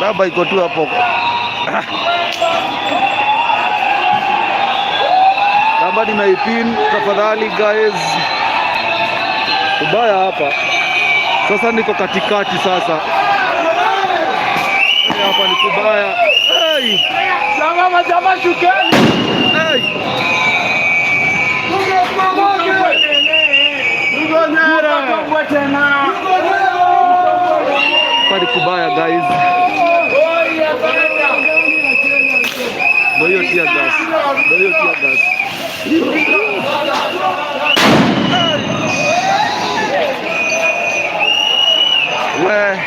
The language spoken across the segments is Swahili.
Baba iko tu hapo. Baba nimeipin, tafadhali guys. Kubaya hapa. Sasa niko katikati sasa. Hapa ni kubaya. Hey! Jamaa shukeni. Hey! Hapa ni kubaya guys. Ndio tia gas. Ndio tia gas. We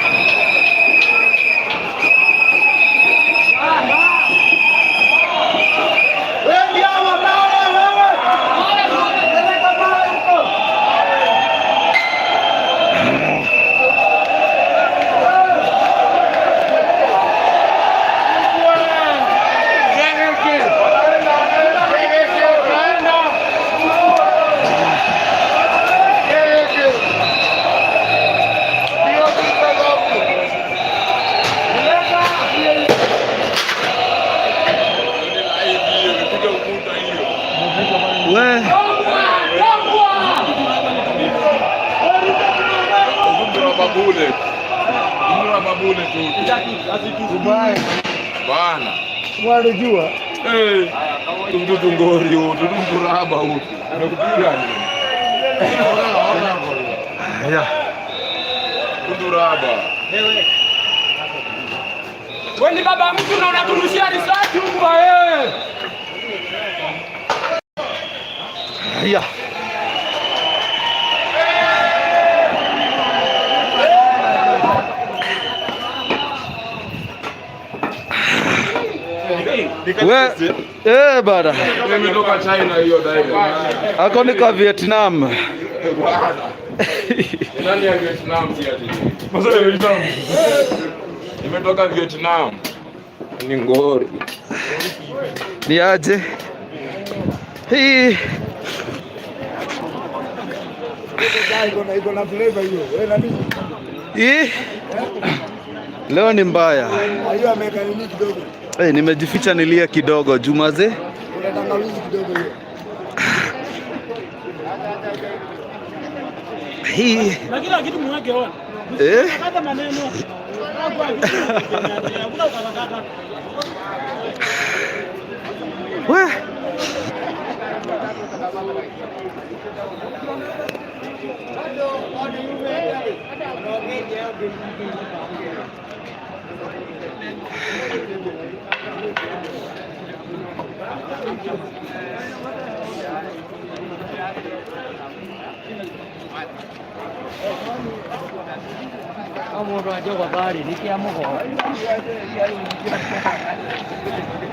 babule tu. Bana. Unajua? Tundu ngori huo, tundu raba huo. Nakupiga ni. Haya. Tundu raba. Wewe ni baba mtu na unaturushia risasi huko wewe. Haya. We, bada. Nimetoka China hiyo direct. Ako nika Vietnam. Nani ya Vietnam si ati? Masala ya Vietnam. Nimetoka Vietnam. Ni ngori. Ni aje? Hii. Iko na flavor hiyo. Wewe na nini? Hii. Leo ni mbaya. Hiyo ameweka nini kidogo? Nimejificha nilia kidogo Jumaze. Unataka wizi kidogo hiyo. Hii. Na kila kitu mwake ona. Hata maneno. We. Amo rajo babari nikiamo ho.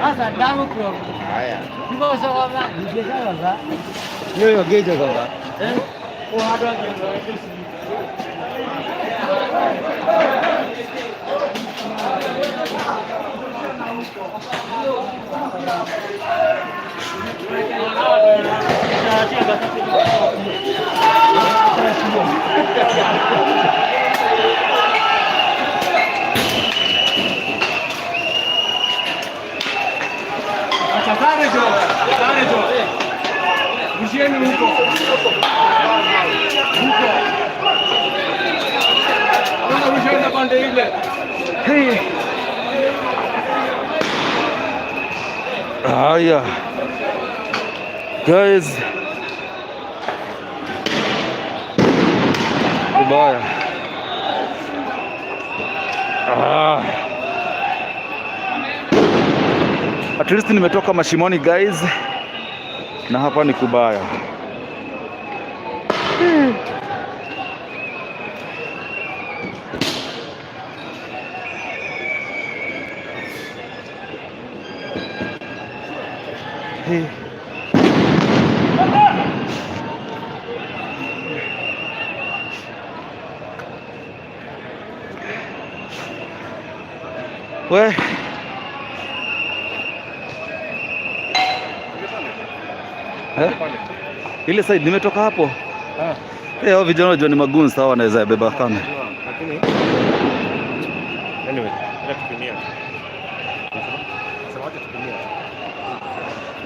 Asa damu kwa. Haya. Niko sawa na nijeza baba. Yo geja baba. O hado ndio. Mjeni huko. Huko. Mjeni pande ile. Hey. Haya. Guys. Kubaya. At least nimetoka mashimoni guys. Na hapa ni kubaya. Hey. We. Ile side nimetoka hapo. Hao vijana wajua ni magunzi sawa, wanaweza beba kamera. Lakini anyway, let's continue.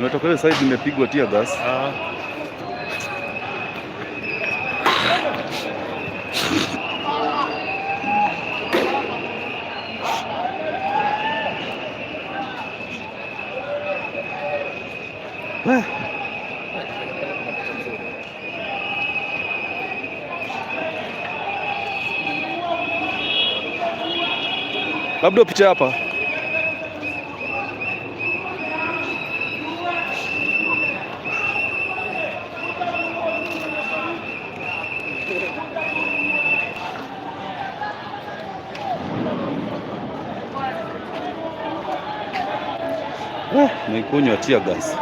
Nimetoka ile side nimepigwa tear gas. Labda picha hapa. Naikunywa tear gas.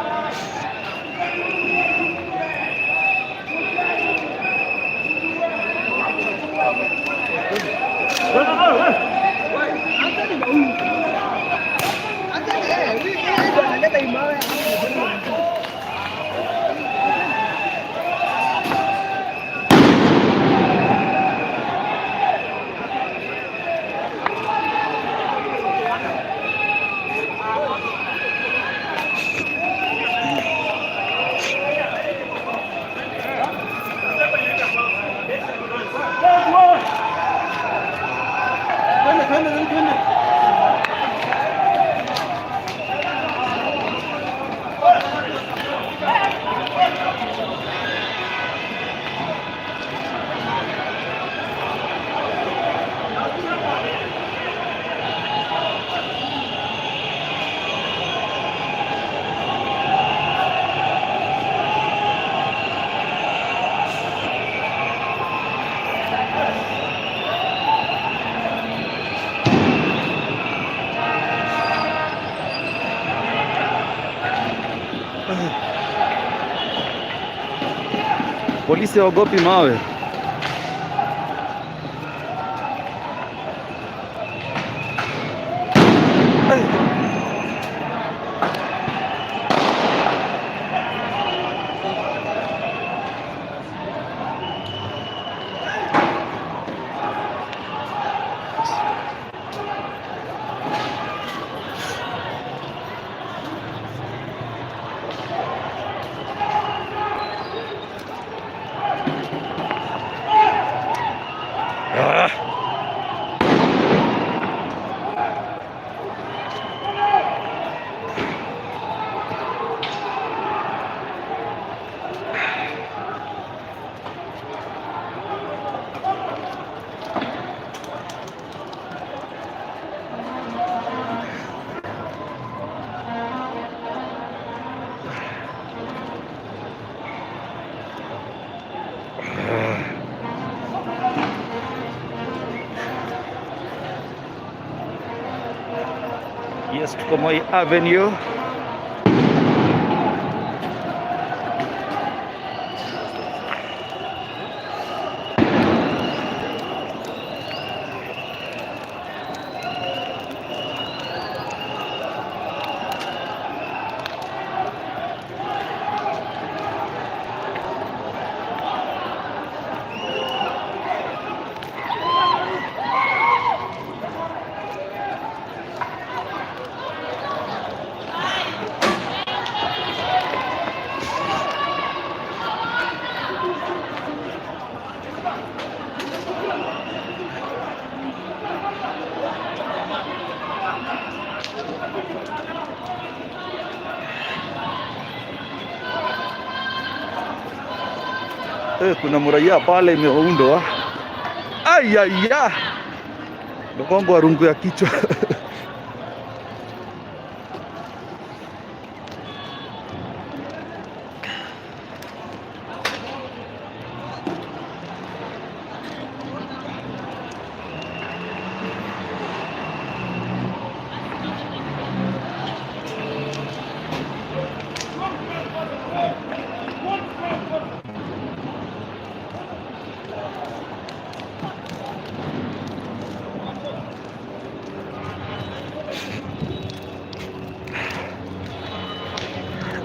Polisi hawaogopi mawe. Yes, tuko Moi Avenue. Kuna muraia pale imeundwa. Ayaya. Ndokongo wa rungu ya kichwa.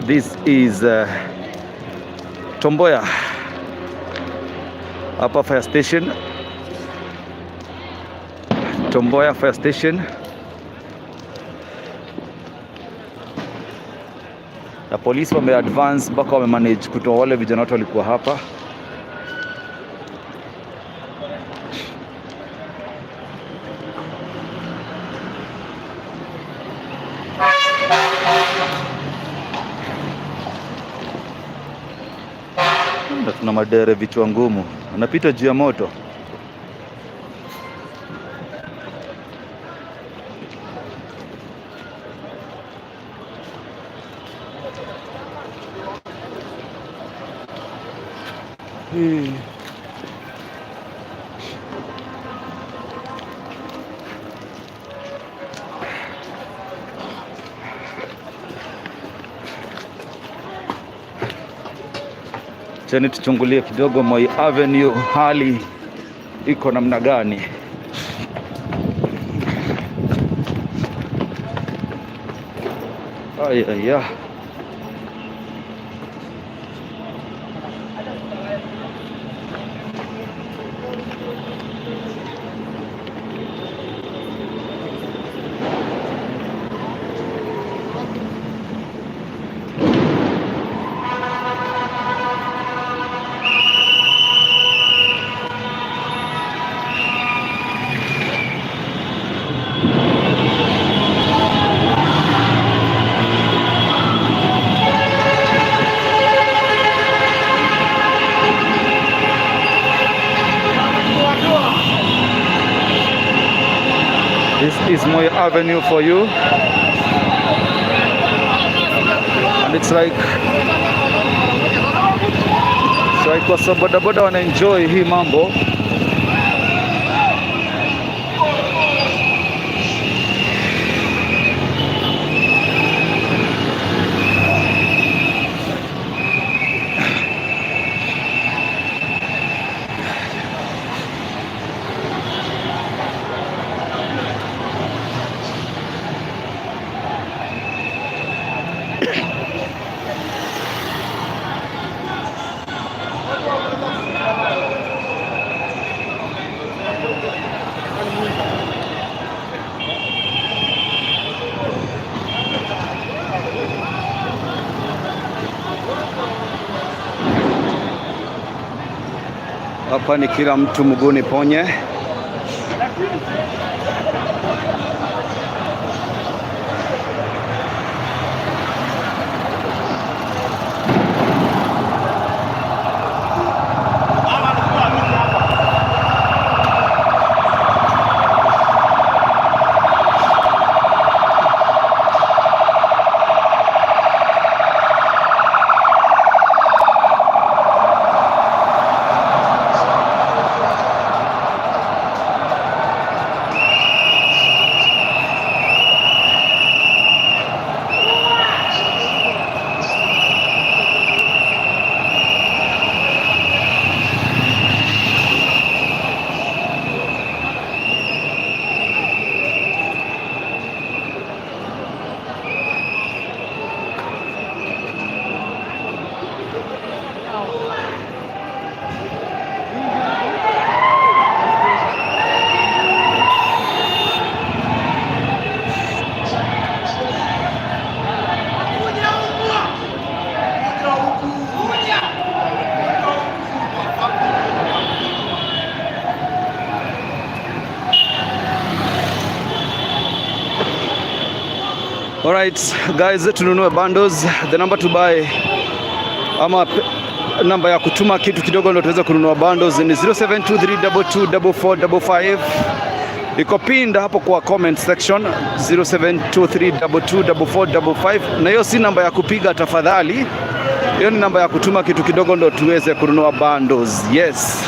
This is Tom Mboya hapa fire station. Tom Mboya fire station. na polisi wameadvance mpaka wamemanage kutoa wale vijana wote walikuwa hapa. Na tuna madere vichwa ngumu anapita juu ya moto. Chani tuchungulie kidogo Moi Avenue, hali iko namna gani? Aya. This is Moi Avenue for you, and it's like kwa sababu bodaboda wana enjoy hii mambo. Hapa ni kila mtu mguni ponye. Alright guys, tununue bundles. The number to buy ama namba ya kutuma kitu kidogo ndio tuweze kununua bundles ni 0723224455. Iko pinned hapo kwa comment section 0723224455, na hiyo si namba ya kupiga tafadhali, hiyo ni namba ya kutuma kitu kidogo ndio tuweze kununua bundles. Yes.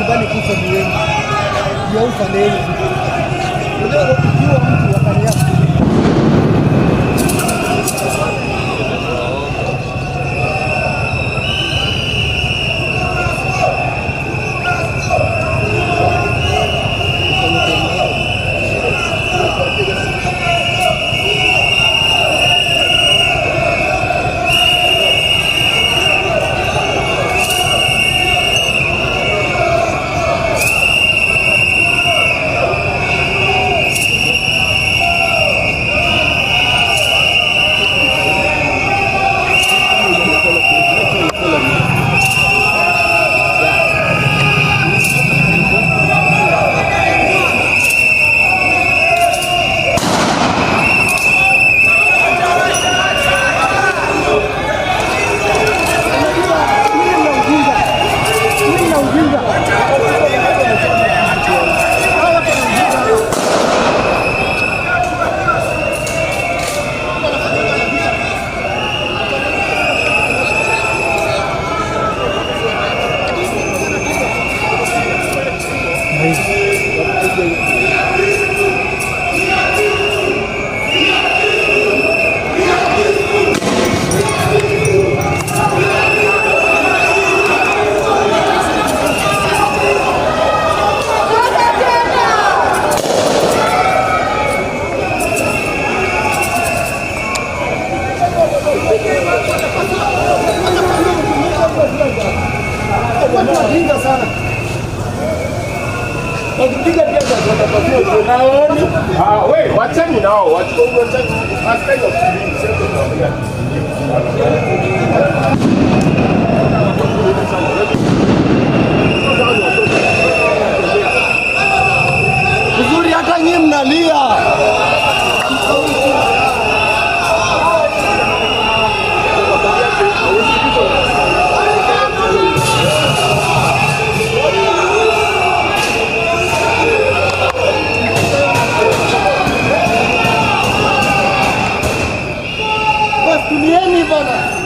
wakubali kufa ni wengi. Ya ufa leo. Ndio ukiwa mtu wakania. Wachani nao, wachani. Askari wa kulinda sasa. Uzuri hata nyinyi mnalia. Tulieni bana.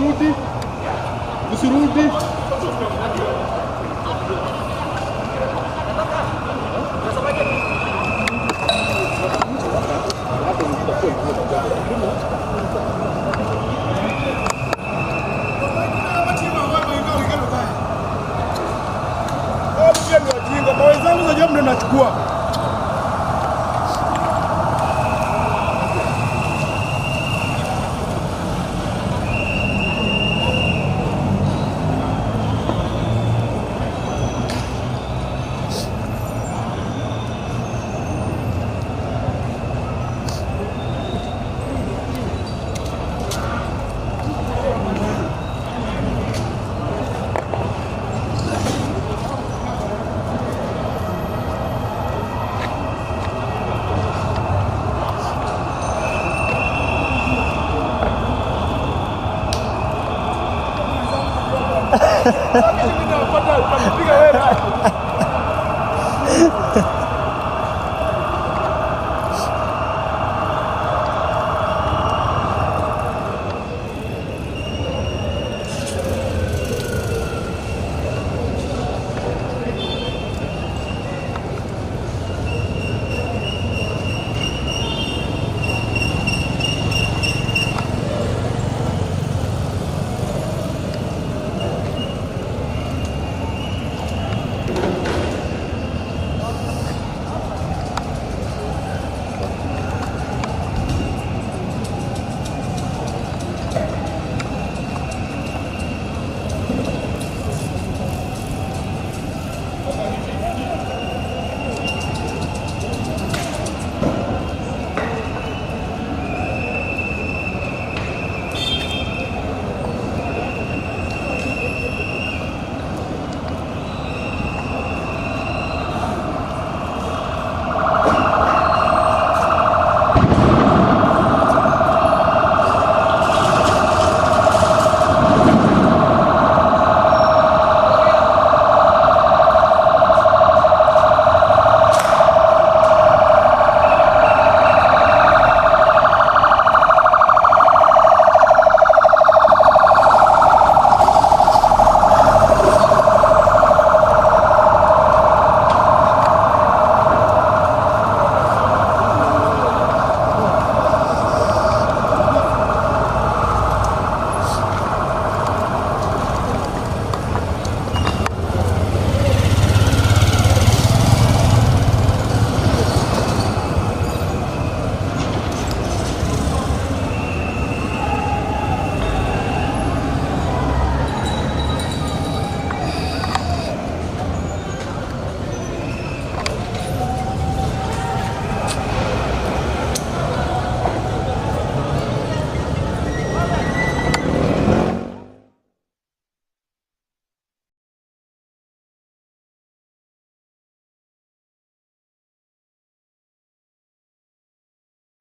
Usirudi. Usirudi. Wenzangu za jambo nachukua.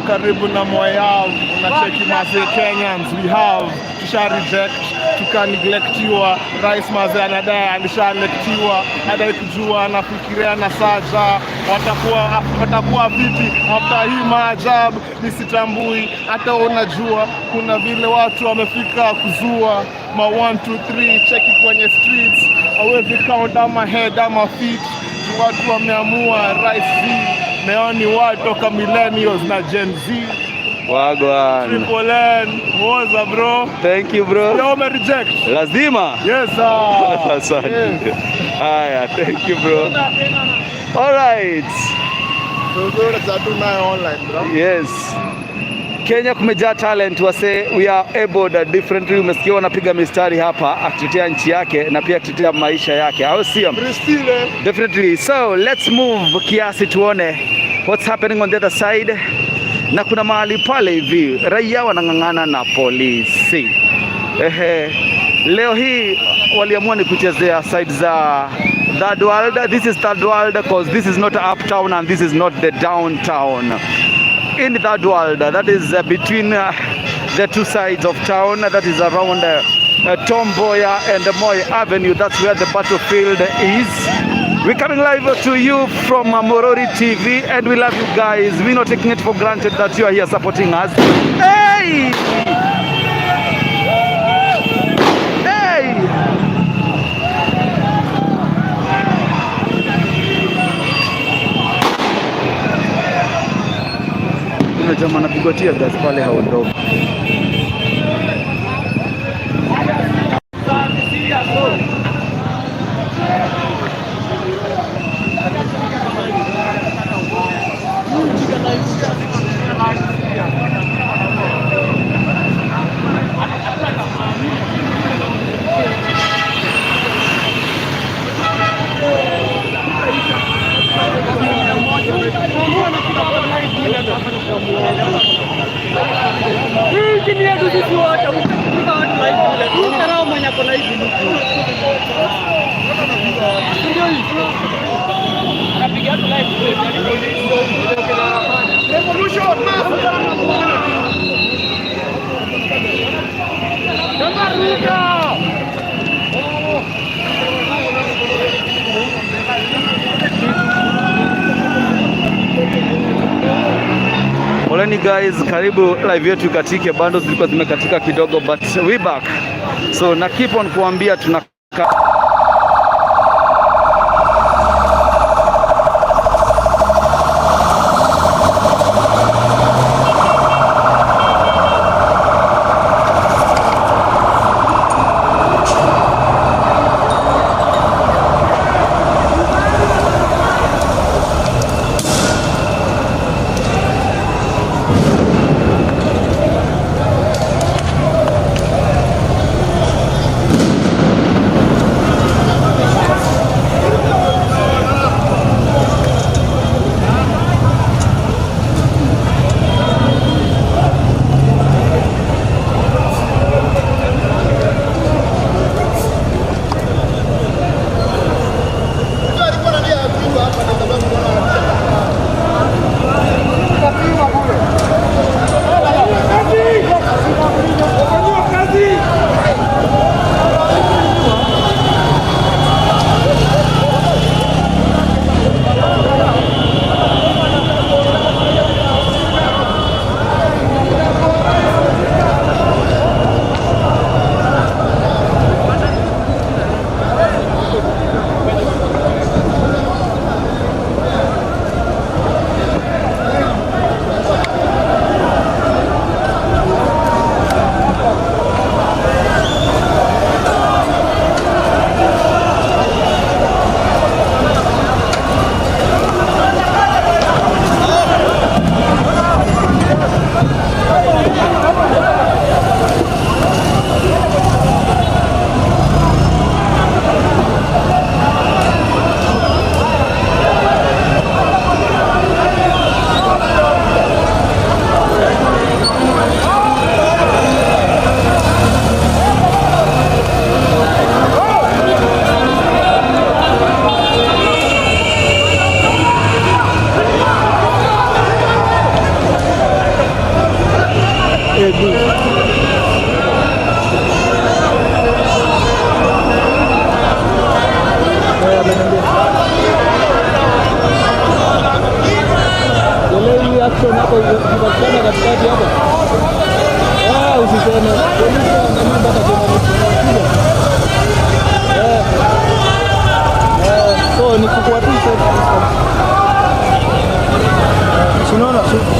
Karibu na Moyao, unacheki maze Kenyans, we have tusha reject, tuka neglectiwa, rais maze anadai alishalektiwa, adai kujua, anafikiria na saja, watakuwa vipi after hii maajabu, nisitambui, hata unajua, kuna vile watu wamefika kuzua, ma 1, 2, 3, cheki kwenye streets, hawezi count ama head ama feet, watu wameamua rais Meoni watu toka millennials na Gen Z. Wagwan. Triple N. Woza bro. Thank you bro. Yo me reject. Lazima. Yes sir. Asante. Yes. Haya, thank you bro. All right. So tunayo online bro. Yes. Kenya kumejaa talent wase, we are able differently. Umesikia wanapiga mistari hapa akitetea nchi yake na pia akitetea maisha yake, au sio? Definitely. So let's move kiasi tuone what's happening on the other side. Na kuna mahali pale hivi raia wanang'ang'ana na polisi. Leo hii waliamua ni kuchezea side za third world. This is third world because this is not uptown and this is not the downtown. In the third world, that is between the two sides of town, that is around Tom Mboya and Moi Avenue. That's where the battlefield is. We're coming live to you from Morori TV, and we love you guys. We're not taking it for granted that you are here supporting us. Hey! kuna jamaa anapigwa tear gas pale haondoki. Poleni guys, karibu live yetu ikatike, bando zilikuwa zimekatika kidogo, but we back. So na keep on kuambia tunaka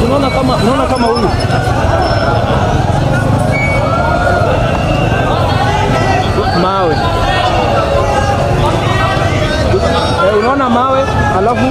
unaona kama huyu mawe unaona mawe alafu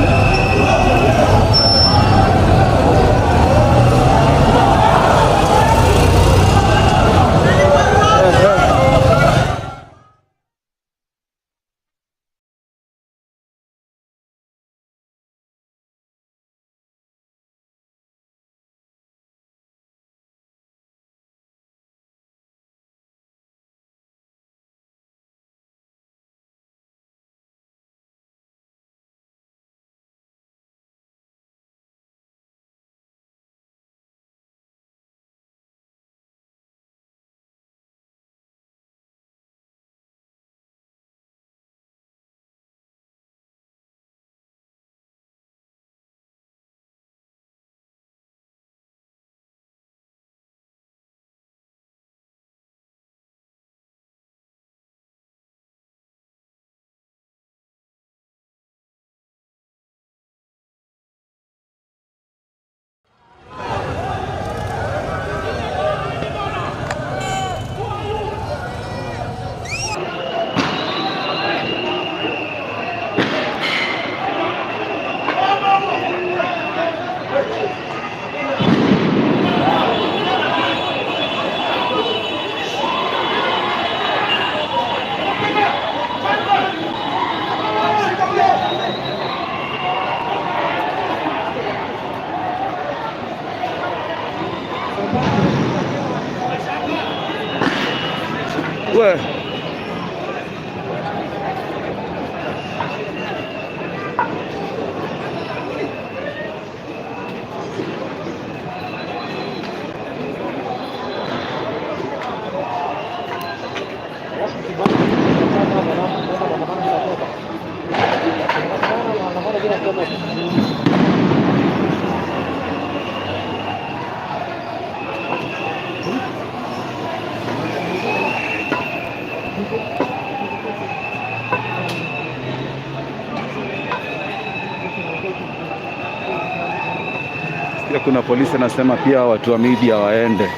We. Pia kuna polisi anasema pia watu wa media waende.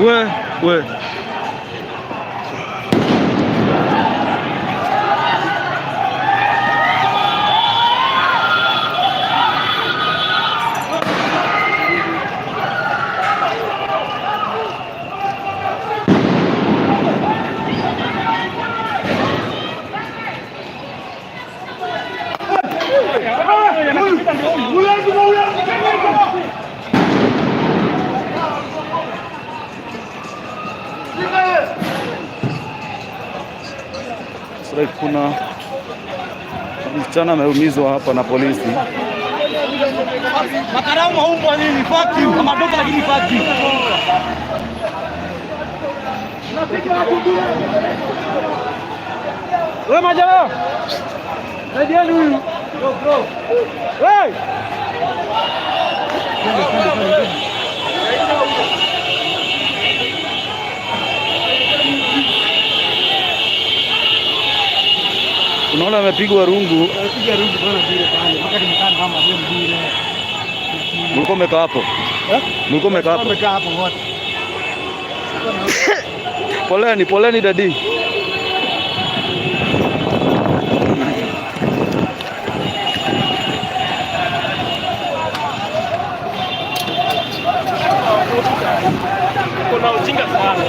We. Kuna msichana ameumizwa hapa na polisi. Makaramu haumbwa nini? Fuck you. Kama doka lakini fuck you. Wewe majana. Saidieni huyu. Bro. Hey! Unaona amepigwa rungu. Amepiga rungu bwana vile pale. Wakati mkana kama vile mbili. Mlikuwa mmekaa hapo? Mlikuwa mmekaa hapo? Mmekaa hapo wote. Poleni dadi. Kuna ujinga sana.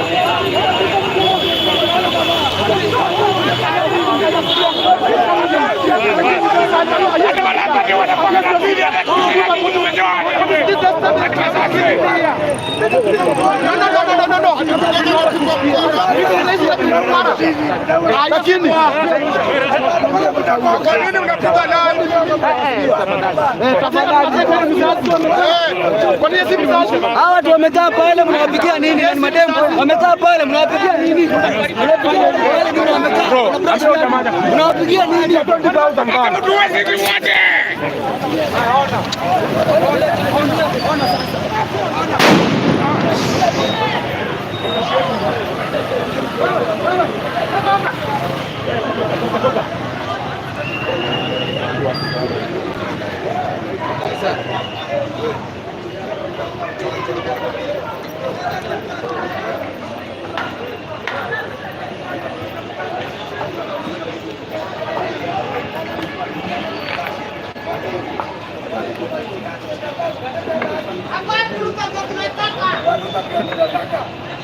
Hawa watu wamekaa pale mnawapigia nini? Ni mademu wamekaa pale mnawapigia nini? Mnawapigia nini?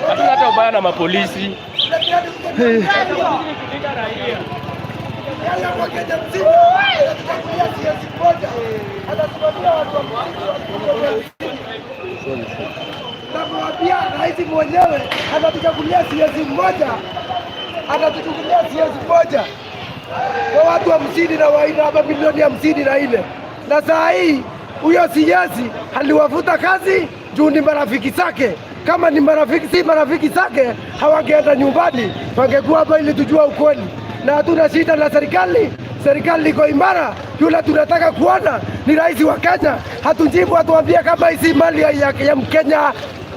Hatuna hata ubaya na mapolisi. Namwambia rais mwenyewe anatuchagulia siezi mmoja, anatuchukulia siezi mmoja kwa watu 50 na waina hapa milioni 54, na saa hii huyo siezi aliwafuta kazi juu ni marafiki zake. Kama ni marafiki, si marafiki zake, hawangeenda nyumbani, wangekuwa hapa ili tujua ukweli. Na hatuna shida na serikali, serikali iko imara. Yule tunataka kuona ni rais wa Kenya. Hatujibu atuambie kama hizi mali ya Mkenya,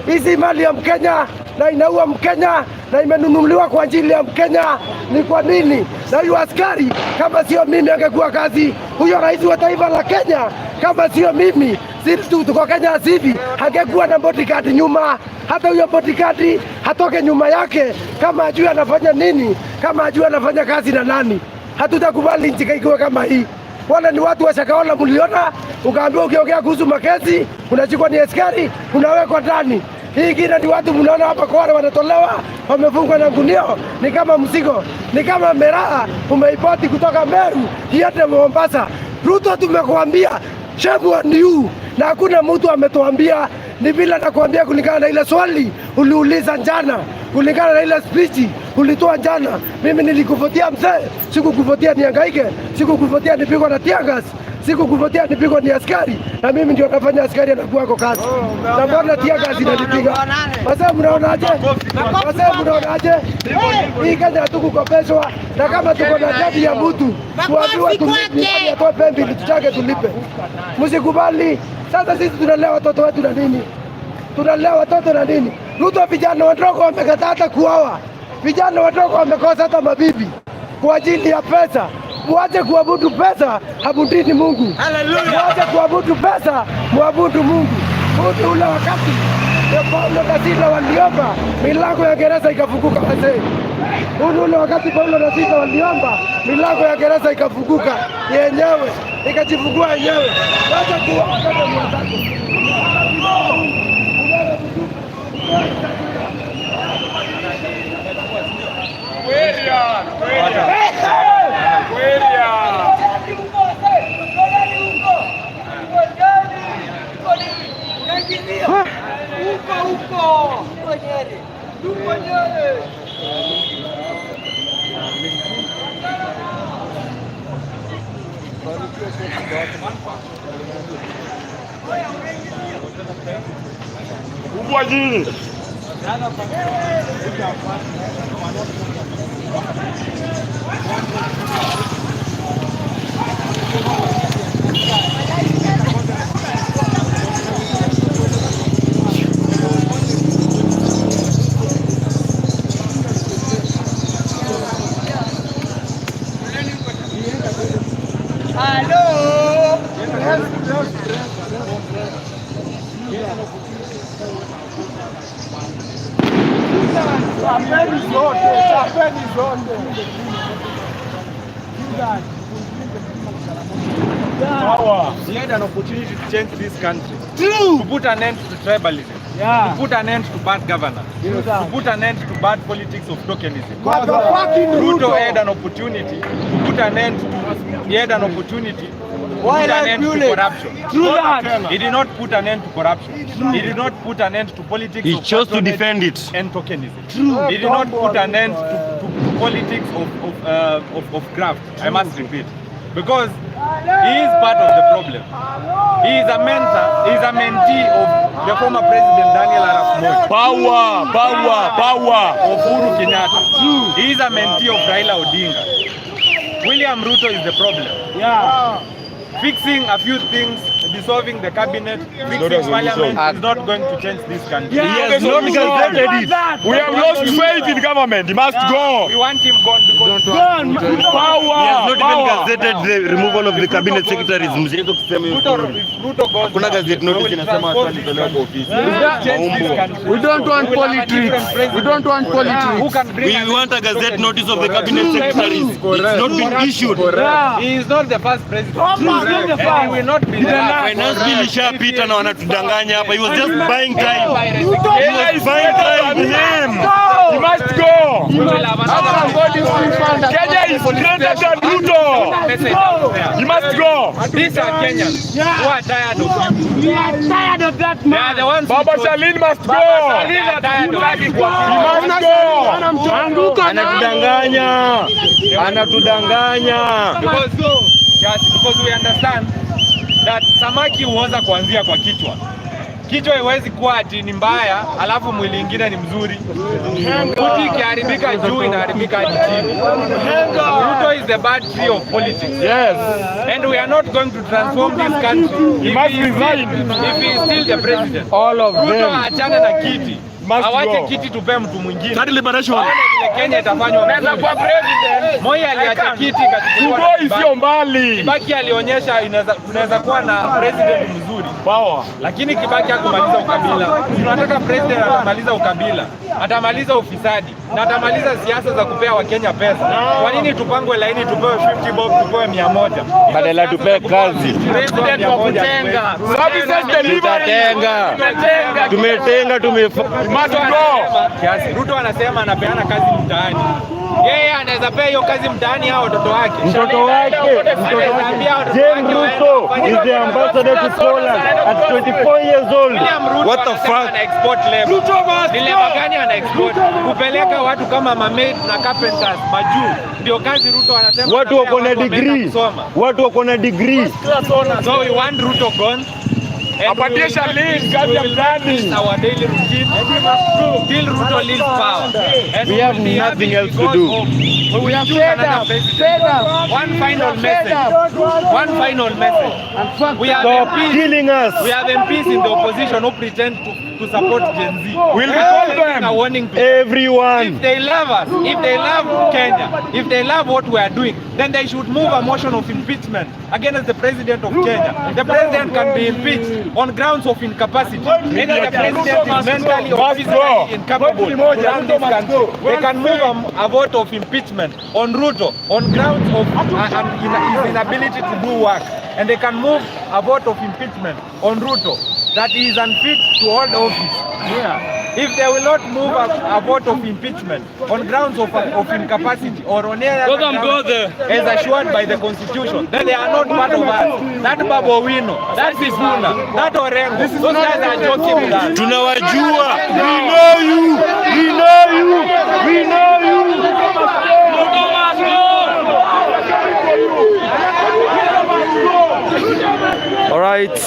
hizi mali ya Mkenya na inaua Mkenya na imenunuliwa kwa ajili ya Mkenya. Ni kwa nini? Na huyu askari kama sio mimi angekuwa kazi. Huyo rais wa taifa la Kenya kama sio mimi, sisi tuko Kenya hivi, angekuwa na bodyguard nyuma. Hata huyo bodyguard hatoke nyuma yake kama ajui anafanya nini, kama ajui anafanya kazi na nani. Hatutakubali nchi ikiwa kama hii. Wale ni watu wa Shakahola, mliona ukaambiwa ukiongea kuhusu makesi unachukua ni askari unawekwa ndani. Hii ingine ni watu mnaona hapa Kwale wanatolewa wamefungwa na gunio, ni kama mzigo, ni kama meraha umeipoti kutoka Meru iende Mombasa. Ruto tumekuambia shame on you, na hakuna mtu ametuambia. Ni vile nakuambia kulingana na ile swali uliuliza jana, kulingana na ile speech ulitoa jana. Mimi nilikuvotia mzee, sikukuvotia nihangaike, sikukuvotia nipigwa na tear gas, sikukuvotia nipigwa ni askari, na mimi ndio nafanya askari anakuwa kwa kazi. Na mbona tear gas inanipiga? Sasa mnaonaje? Sasa mnaonaje? Hii Kenya hatukukopeshwa, na kama tuko na deni ya mtu tuambiwa tulipe, atoe pembe ili tuchake tulipe. Msikubali. Sasa sisi tunalea watoto wetu na nini? Tunalea watoto na nini? Ruto, vijana wadogo wamekataa hata kuoa. Vijana wadogo wamekosa hata mabibi kwa ajili ya pesa. Muache kuabudu pesa, abudini Mungu. Haleluya. Muache kuabudu pesa, muabudu Mungu. Mungu ule wakati Paulo na Sila waliomba, milango ya gereza ikafunguka wazee. Ule wakati Paulo na Sila waliomba, milango ya gereza ikafunguka yenyewe, ikajifungua yenyewe. Wacha kuomba kama mwenzako. Kubwa jini. We had an opportunity to change this country. To put an end to tribalism. To put an end to bad governance. To put an end to bad politics of tokenism. Ruto had an opportunity to put an end to. He had an opportunity to put an end to corruption. He did not put an end to corruption. He did not put an end to politics. He chose to defend it and tokenism. He did not put an end to politics of graft. I must repeat, because he is part of the problem. He is a mentor, he is a mentee of the former president Daniel Arap Moi. Power of Uhuru Kenyatta. He is a mentee of Raila Odinga. William Ruto is the problem. Fixing a few things, dissolving the cabinet, fixing parliament is not going to change this country. He has not gazetted it. We have lost faith in government. He must go. We want him gone because Power. He has not even gazetted the removal of the cabinet secretaries. Kuna gazette notice inasema atatolewa kwa ofisi. We don't want politics. We don't want politics. We want a gazette notice of the cabinet secretaries. It's not been issued. he is not the first president. And he will not be the last. Finance bill ishapita na wanatudanganya hapa. He was just buying time. He was buying time. He must go. Kenya is greater than Ruto. He must go. These are Kenyans who are tired of you. We are tired of that man. They are the ones Baba Salim must go. He must go. Anatudanganya. Because we understand that samaki huoza kuanzia kwa kichwa. Kichwa haiwezi kuwa ati ni mbaya alafu mwili ingine ni mzuri. Kuti ikiharibika juu inaharibika hadi chini. Ruto is the bad tree of politics. Yes. And we are not going to transform this country. He must resign. If he is still the president. All of Ruto them. Achane na kiti. Awache kiti tupe mtu mwingine. Third liberation. Kenya itafanywa. Naweza kuwa president. Moi aliacha kiti kachukuliwa. Sugoi sio mbali. Kibaki alionyesha tunaweza kuwa na president mzuri. Power. Lakini Kibaki hakumaliza ukabila. Tunataka president atamaliza ukabila. Atamaliza ufisadi. Na atamaliza siasa za kupea Wakenya pesa. Kwa nini tupangwe laini tupewe 50 bob tupewe 100? Badala tupewe kazi. President wa kutenga. Tumetenga. Ruto anasema anapeana kazi mtaani. Yeye anaweza pea hiyo kazi mtaani hao watoto wake. Mtoto wake. Jane Ruto is the ambassador to Poland at 24 years old. What the fuck? Ana export labor. Ni labor gani ana export? Kupeleka watu kama mamaid na carpenters majuu. Ndio kazi Ruto anasema. Watu wako na degree. Watu wako na degree. So we want Ruto gone. Apatisha leave kazi ya mtani. Our daily routine till Ruto leaves power. And We have nothing else to do. We will choose another president. One final message. We have Stop MPs. killing us. We have MPs in the opposition who pretend to support Gen Z. We'll recall them. A warning to Everyone. If they love us, if they love Kenya, if they love what we are doing, then they should move a motion of impeachment against the president of Kenya. The president can be impeached on grounds of incapacity. Either the president is mentally or physically incapable to run this country. They can move a vote of impeachment on Ruto on grounds of his inability to do work. And they can move a vote of impeachment on Ruto that he is unfit to hold office. If they will not move a vote of impeachment on grounds of incapacity or on any other grounds as assured by the constitution, then they are not part of us. That Babu Owino, that Sifuna, that Orengo, those guys are joking with us. Tunawajua. We know you. We know you. We know you. All right.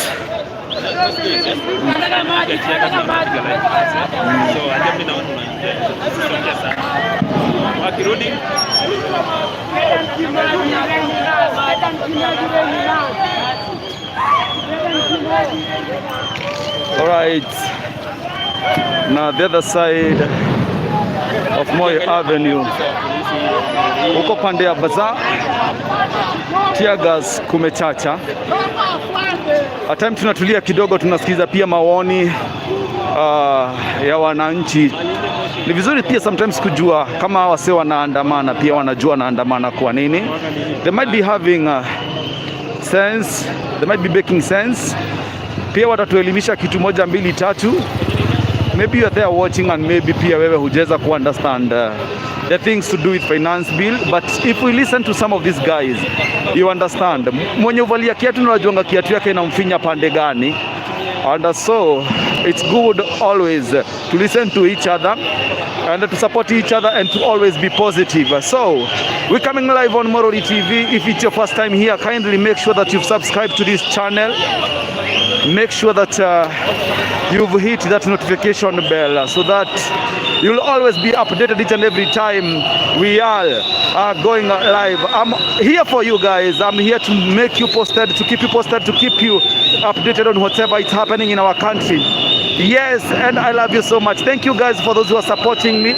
All right. Now the other side of Moi Avenue, huko pande ya Bazaar, tear gas kumechacha. At time tunatulia kidogo, tunasikiza pia maoni ya wananchi. Ni vizuri pia sometimes kujua kama wase wanaandamana pia wanajua wanaandamana kwa nini. They might be having sense, they might be making sense. Pia watatuelimisha kitu moja mbili tatu. Maybe you are there watching and maybe pia wewe hujeza ku understand the things to do with finance bill, but if we listen to some of these guys you understand. Mwenye uvalia kiatu unajuanga kiatu yake inamfinya pande gani, and so it's good always to listen to each other and to support each other and to always be positive. So we're coming live on Morori TV. If it's your first time here, kindly make sure that you've subscribed to this channel. Make sure that you've hit that notification bell so that you'll always be updated each and every time we are going live. I'm here for you guys. I'm here to make you posted, to keep you posted, to keep you updated on whatever is happening in our country. Yes, and I love you so much. Thank you guys for those who are supporting me.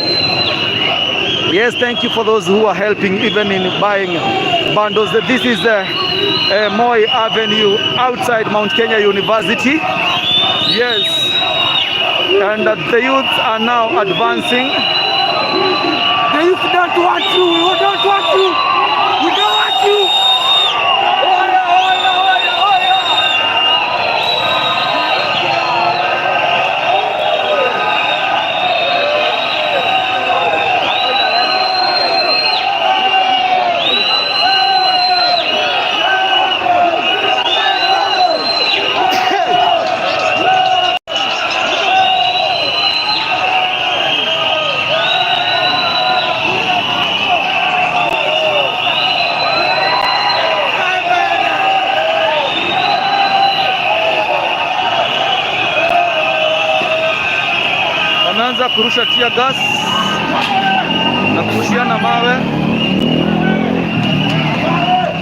Yes, thank you for those who are helping even in buying bundles. This is Moi Avenue outside Mount Kenya University. Yes, and the youth are now advancing. The youth don't want you. We don't want you. We don't want you. kurusha tear gas na kurushiana mawe.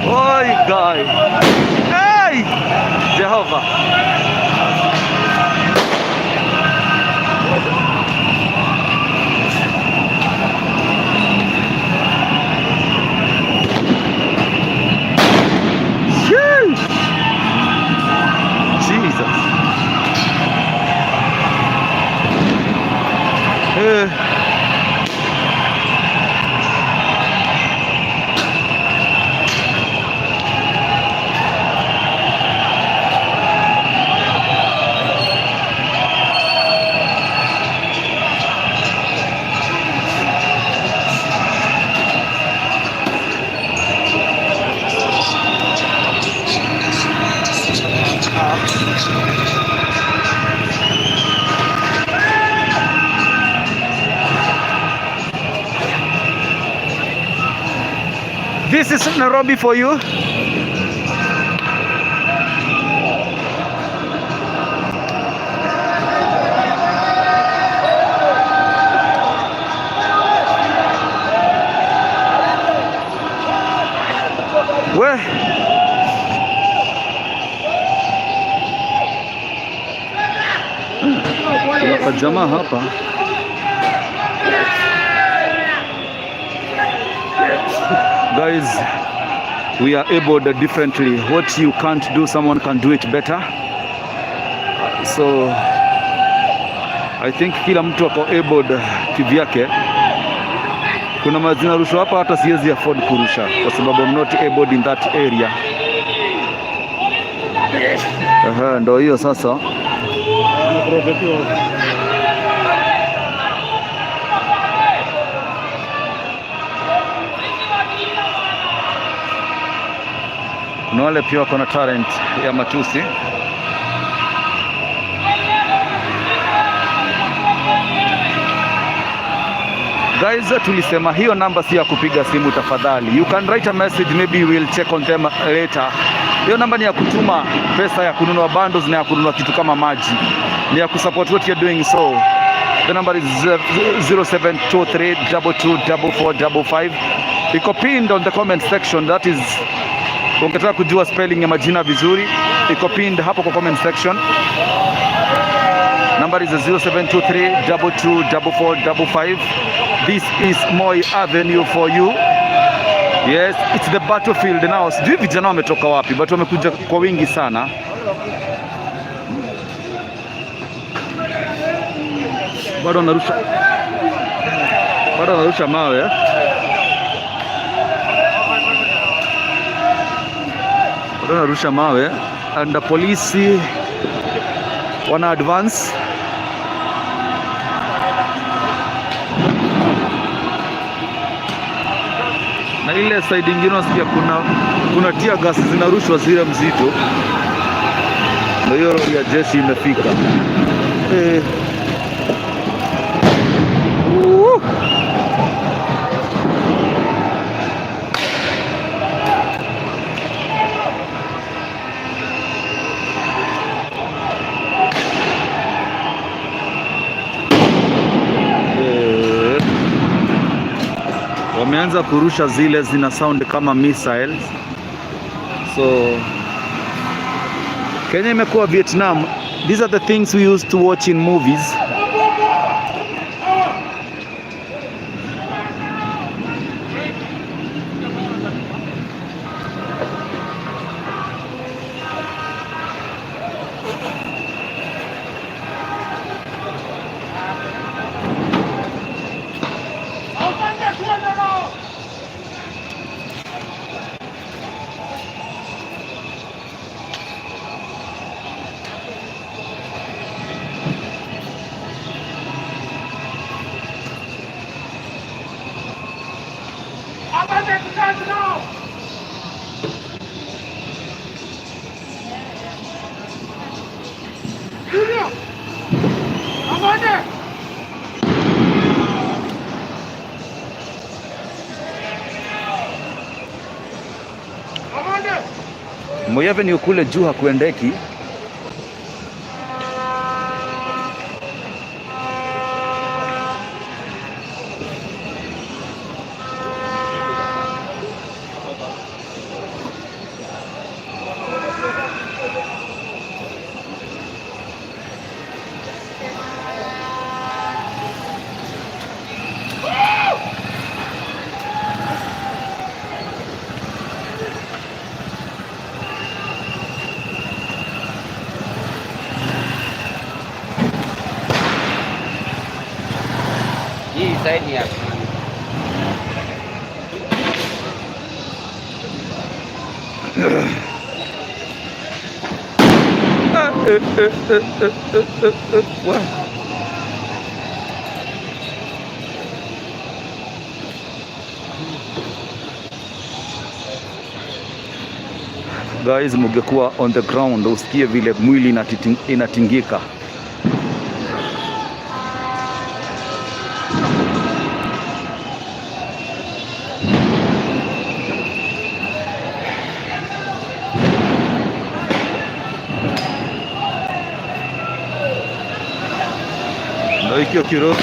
Oi guy. Hey! Jehova. Jesus. This is Nairobi for you. Where? Kuna jamaa hapa. Guys, we are abled differently. What you can't do, someone can do it better. So I think kila mtu ako abled kivyake. Kuna mazina rusha hapa hata siwezi afford kurusha kwa sababu I'm not abled in that area. Ndo hiyo sasa. Kuna wale pia wako na talent ya matusi. Guys, tulisema hiyo namba si ya kupiga simu tafadhali. You can write a message, maybe we'll check on them later. Hiyo namba ni ya kutuma pesa, ya kununua bundles na ya kununua kitu kama maji. Ni ya kusupport what you're doing. So the number is 0723224455. Iko pinned on the comment section. That is, ukitaka kujua spelling ya majina vizuri, iko pinned hapo kwa comment section. Number is 0723224455. This is Moi Avenue for you. Yes, it's the battlefield now. Sijui vijana wametoka wapi, but wamekuja kwa wingi sana. Bado wanarusha mawe. Bado wanarusha mawe and the polisi wana advance. Na ile side ingine nasikia kuna tear gas zinarushwa zile mzito. Na hiyo ya jeshi imefika. Wameanza kurusha zile zina sound kama missiles. So Kenya imekuwa Vietnam. These are the things we used to watch in movies. Moi Avenue kule juu hakuendeki. saini hapa. Guys, mungekuwa on the ground usikie vile mwili inatingika. Ndio ikio kiroho.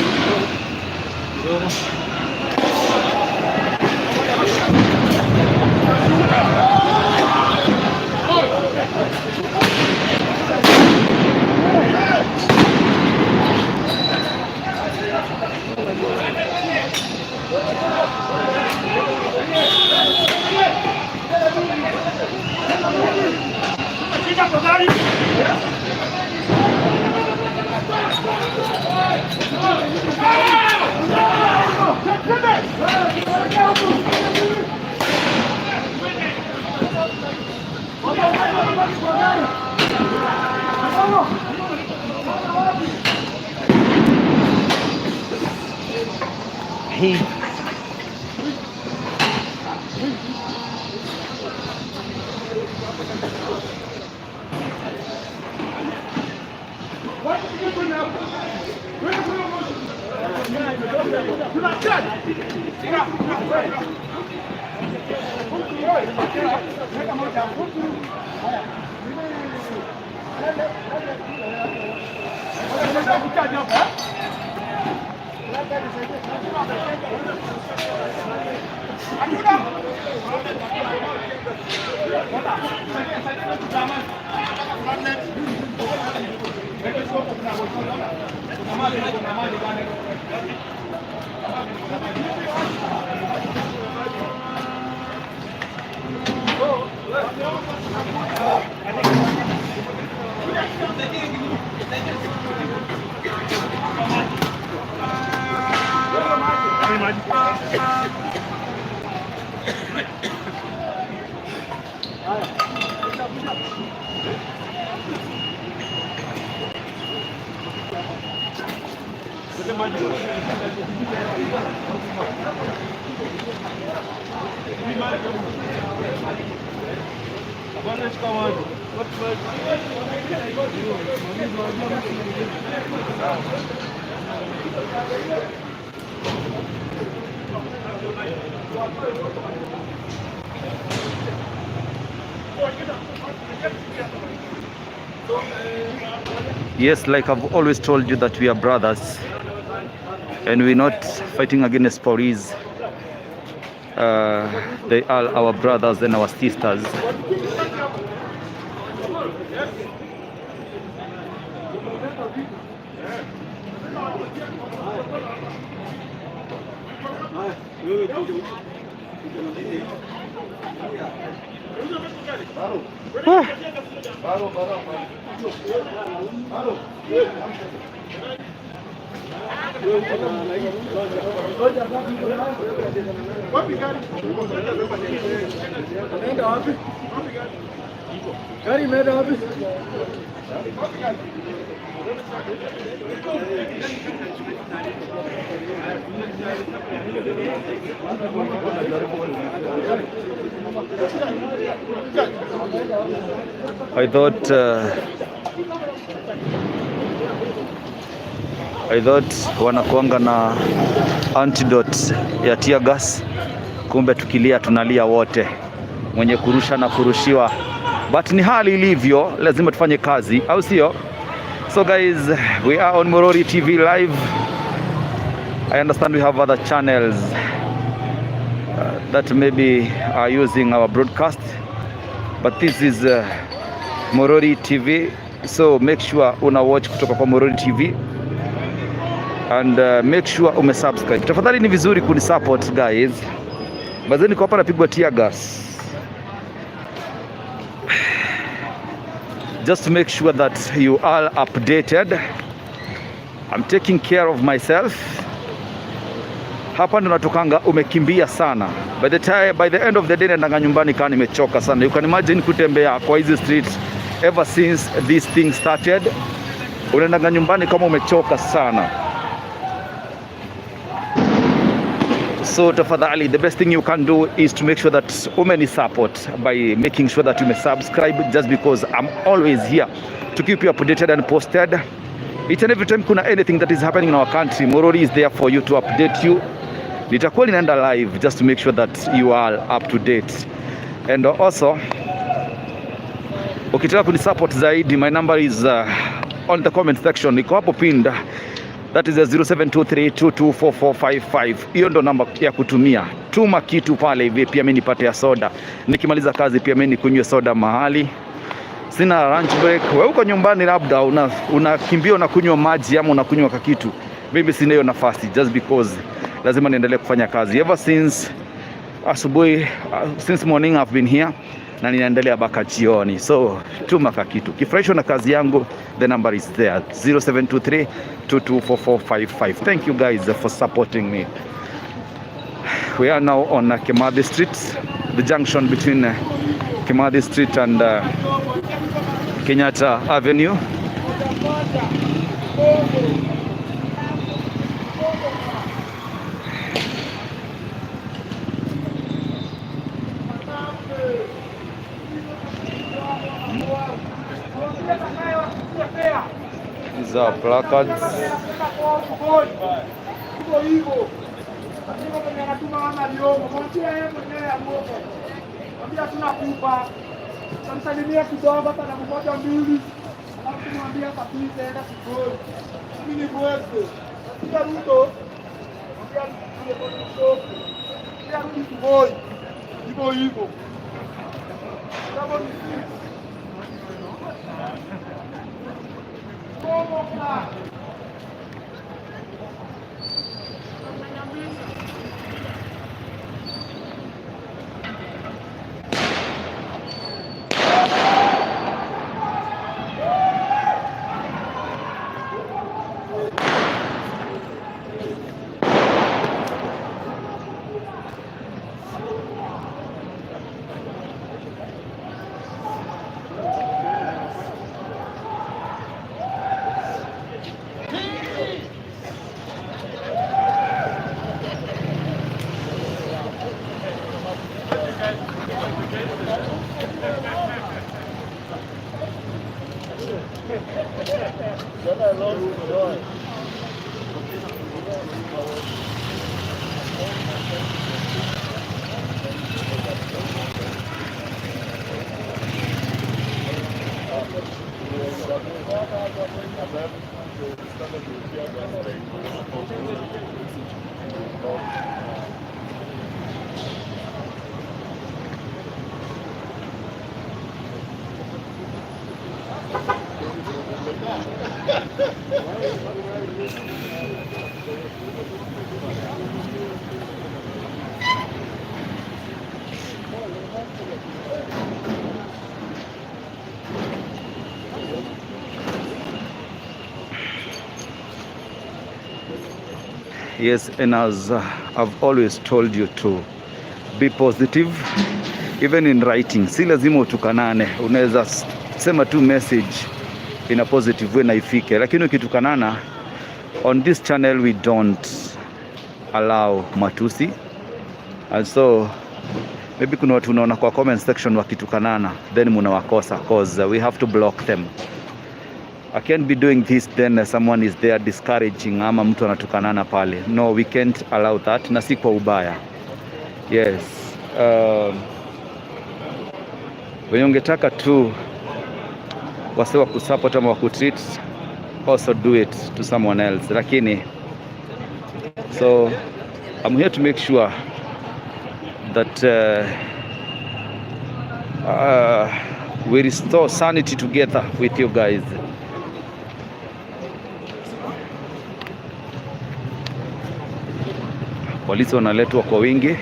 Yes, like I've always told you that we are brothers and we're not fighting against police. They are our brothers and our sisters. I thought wanakuanga na antidote ya tear gas, kumbe tukilia tunalia wote, mwenye kurusha na kurushiwa, but ni hali ilivyo, lazima tufanye kazi, au sio? So guys, we are on Morori TV live. I understand we have other channels that maybe are using our broadcast, but this is Morori TV, so make sure una watch kutoka kwa Morori TV and make sure umesubscribe. Tafadhali ni vizuri kunisupport guys. Bazeni kwa hapa napigwa tear gas. Just to make sure that you are updated. I'm taking care of myself hapa ndo natokanga umekimbia sana. By the end of the day naendanga nyumbani kama nimechoka sana. You can imagine kutembea kwa hizi streets ever since this thing started. Unaendanga nyumbani kama umechoka sana. So tafadhali, the best thing you can do is to make sure that umeni support by making sure that you may subscribe, just because I'm always here to keep you updated and posted. Each and every time kuna anything that is happening in our country, Morori is there for you to update you. Nitakuwa ninaenda live just to make sure that you are up to date. And also, ukitaka kunisupport zaidi, my number is on the comment section. Niko hapo pinned. That is 0723224455. Hiyo ndo namba ya kutumia. Tuma kitu pale hivi, pia mimi nipate ya soda. Nikimaliza kazi pia mimi nikunywe soda mahali. Sina lunch break. Wewe uko nyumbani labda unakimbia unakunywa maji ama unakunywa kitu. Mimi sina hiyo nafasi, just because lazima niendelee kufanya kazi. Ever since asubuhi, since morning I've been here na ninaendelea baka jioni. So tuma kitu. Kifurahisho na kazi yangu, the number is there, 0723224455. Thank you guys for supporting me. We are now on Kimathi Street, the junction between Kimathi Street and Kenyatta Avenue. These are placards. Tamsalimia kidogo hapa na mmoja mbili. Alafu tumwambia kabisa enda kigoli. Mimi ni mwezi. Pia Ruto. Pia Ruto. Pia Ruto. Hivyo hivyo. Kama ni Yes, and as I've always told you to be positive, even in writing. Si lazima utukanane, unaweza sema tu message in a positive way na ifike. Lakini ukitukanana, on this channel we don't allow matusi. And so maybe kuna watu unaona kwa comment section wakitukanana, then munawakosa, cause we have to block them. I can't be doing this then someone is there discouraging ama mtu anatukanana pale. No, we can't allow that, na si kwa ubaya. Yes. Wenye ungetaka tu wase wa kusupport ama wa kutreat, also do it to someone else. Lakini so I'm here to make sure that we restore sanity together with you guys. Polisi wanaletwa kwa wingi.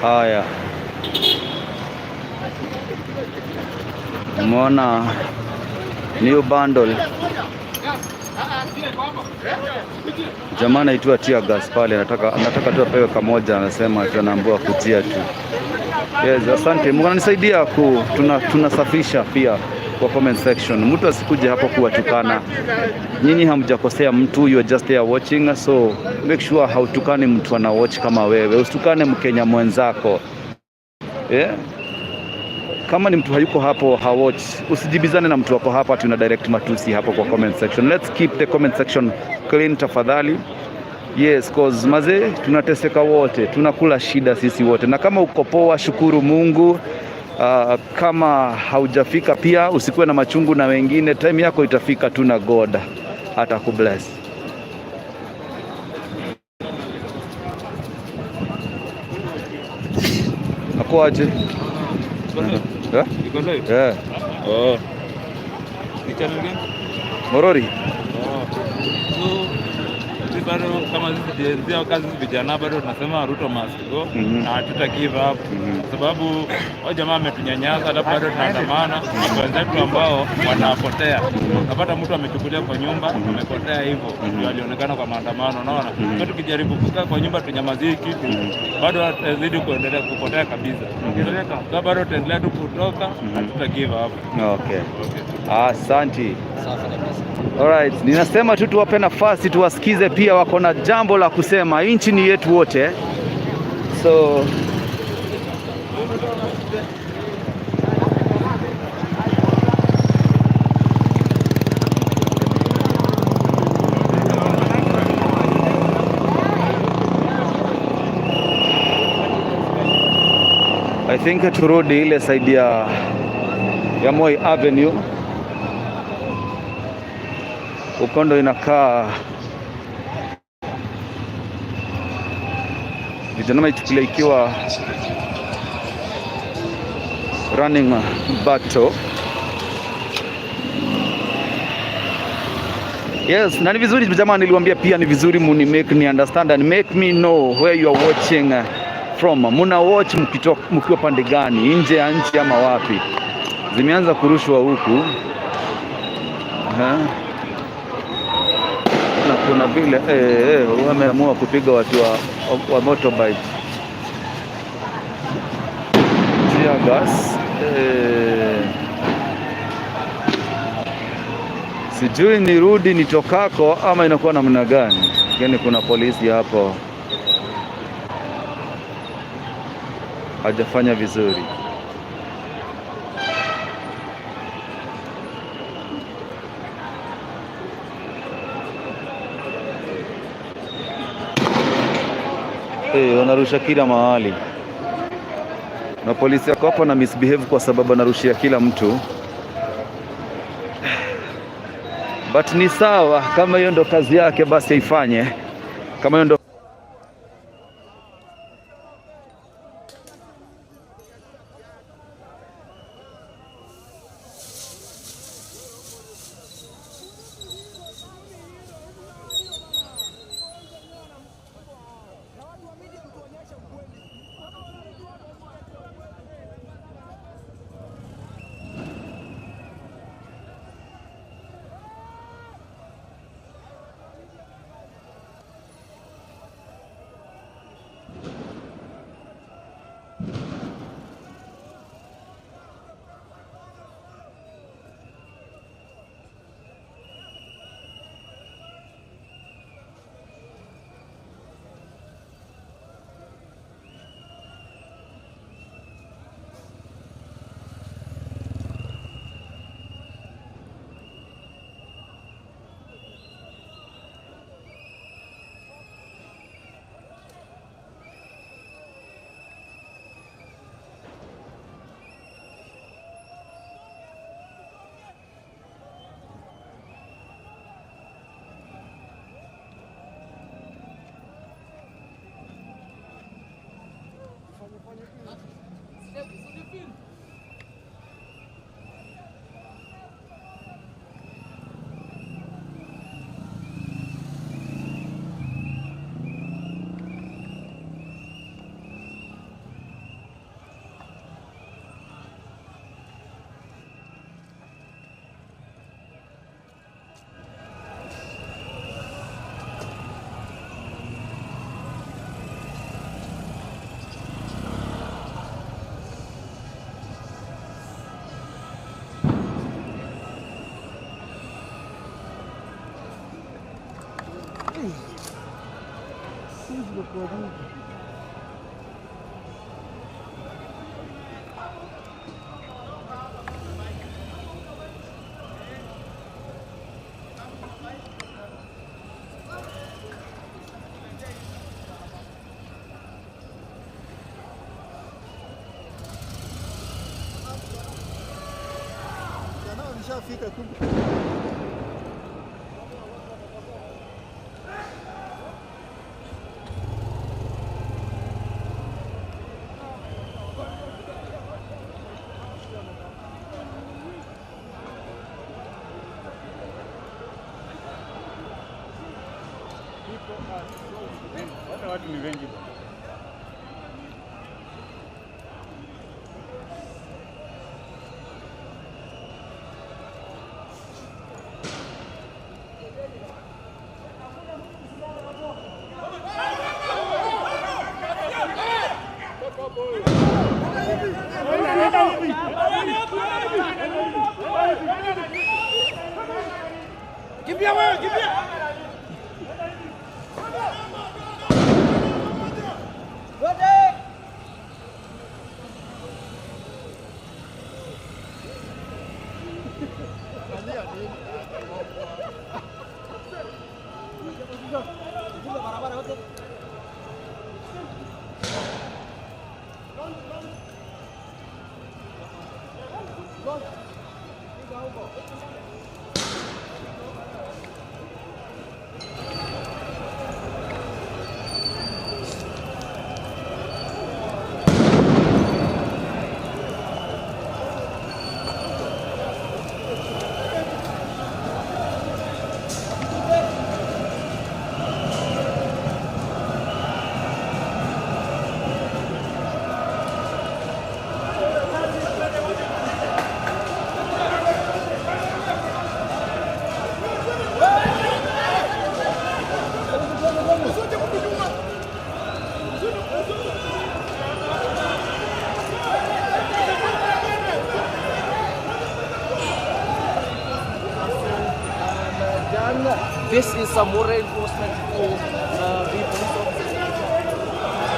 Haya, umeona new bundle. Jamaa anaitwa tear gas pale, anataka tu apewe kamoja, anasema tunaambiwa kutia tu. Yes, asante. Mnanisaidia tunasafisha pia kwa comment section. Mtu asikuje hapo kuwatukana. Nyinyi hamjakosea mtu, you are just there watching, so make sure hautukani mtu ana watch kama wewe. Usitukane Mkenya mwenzako. Yeah? Kama ni mtu hayuko hapo hawatch, usijibizane na mtu wako hapa, tuna direct matusi hapo kwa comment section. Let's keep the comment section clean tafadhali. Yes, cause mazee tunateseka wote, tunakula shida sisi wote. Na kama uko poa, shukuru Mungu. Kama haujafika pia usikuwe na machungu na wengine, time yako itafika tu na God atakubless. Ako aje? Iko live? Yeah. Oh. Ni channel gani? Morori. So bado kama sisi kazi vijana bado tunasema Ruto must go na hatuta give up sababu wao jamaa ametunyanyasa, hata bado tunaandamana na wenzetu ambao wanapotea. Unapata mtu amechukulia kwa nyumba amepotea hivyo, ndio alionekana kwa maandamano, unaona. Kwa tukijaribu kukaa kwa nyumba tunyamazie kitu, bado atazidi kuendelea kupotea kabisa. Kwa bado tuendelea tu kutoka, hatuta give up. Okay. Asante. Alright, ninasema tu tuwape nafasi tuwasikize pia, wako na jambo la kusema. Nchi ni yetu wote. So I think turudi ile side ya Moi Avenue. Ukondo inakaa vijana maichukulia ikiwa running battle. Yes, na ni vizuri jamaa, niliwaambia pia ni vizuri muni make me understand and make me know where you are watching from. Muna watch mkiwa pande gani, nje ya nchi ama wapi? Zimeanza kurushwa huku. Na kuna vile wameamua kupiga watu wa motorbike tear gas. Sijui nirudi nitokako ama inakuwa namna gani, lakini kuna polisi hapo hajafanya vizuri. Wanarusha kila mahali na polisi yako hapo na misbehave kwa sababu anarushia kila mtu, but ni sawa. Kama hiyo ndo kazi yake basi aifanye. Kama hiyo ndo Nishafika tu. Watu ni wengi. Kimbia wewe, kimbia. This is a more enforcement for the police officers.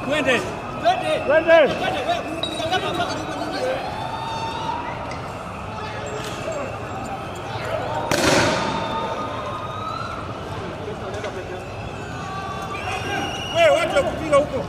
Twende. Wewe watu wa kupiga huko.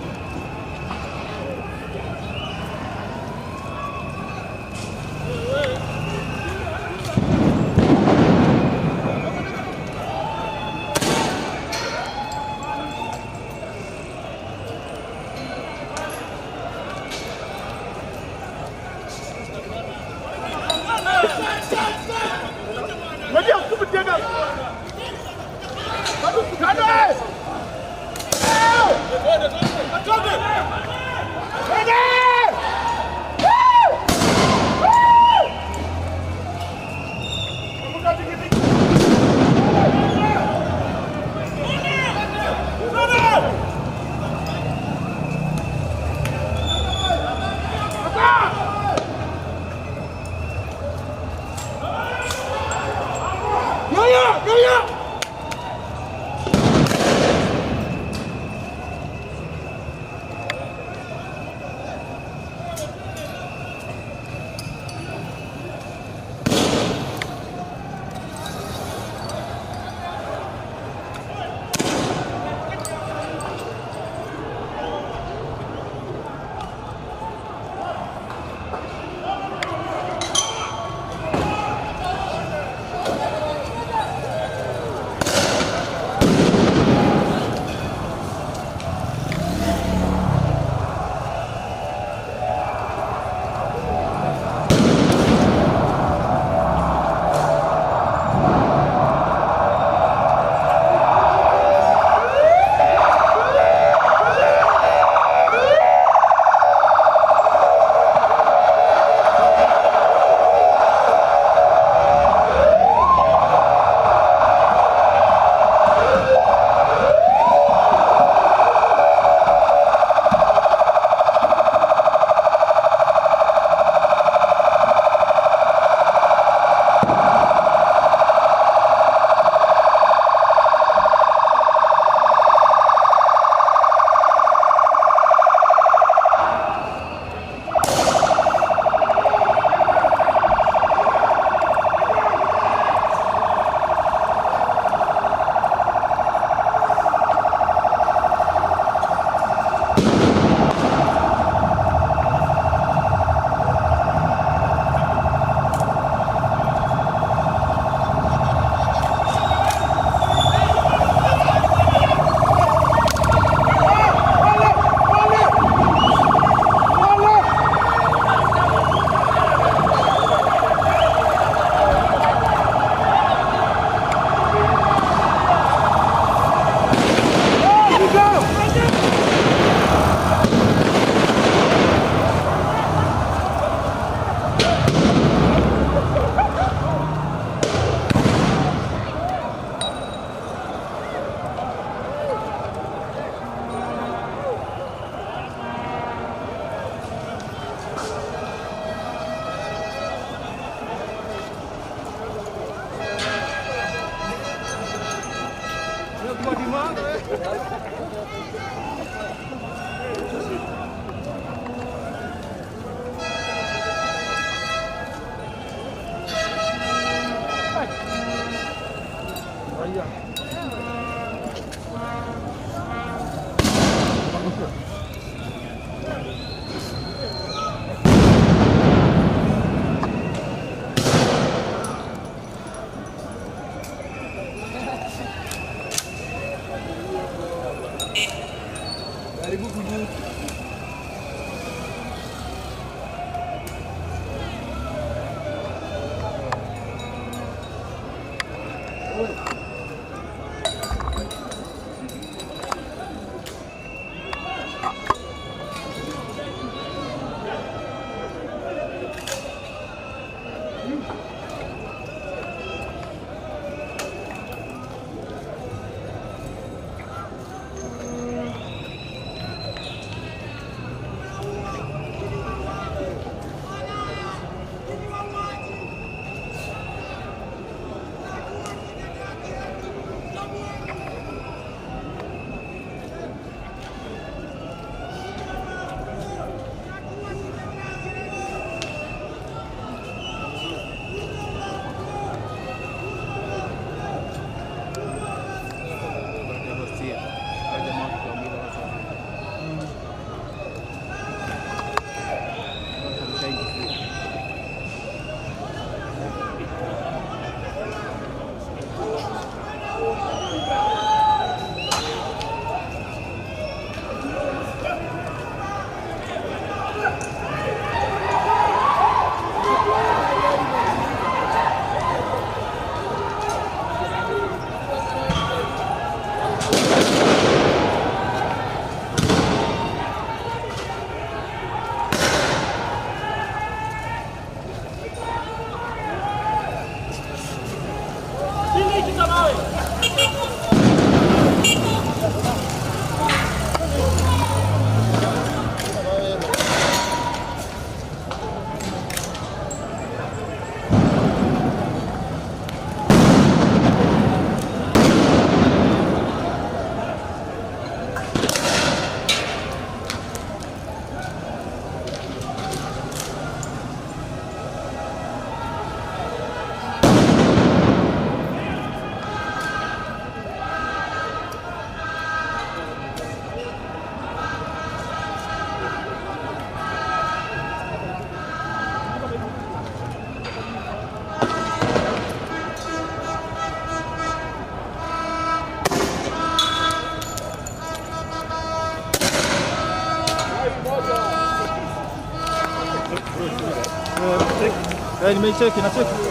Nimecheki na cheki.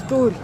story.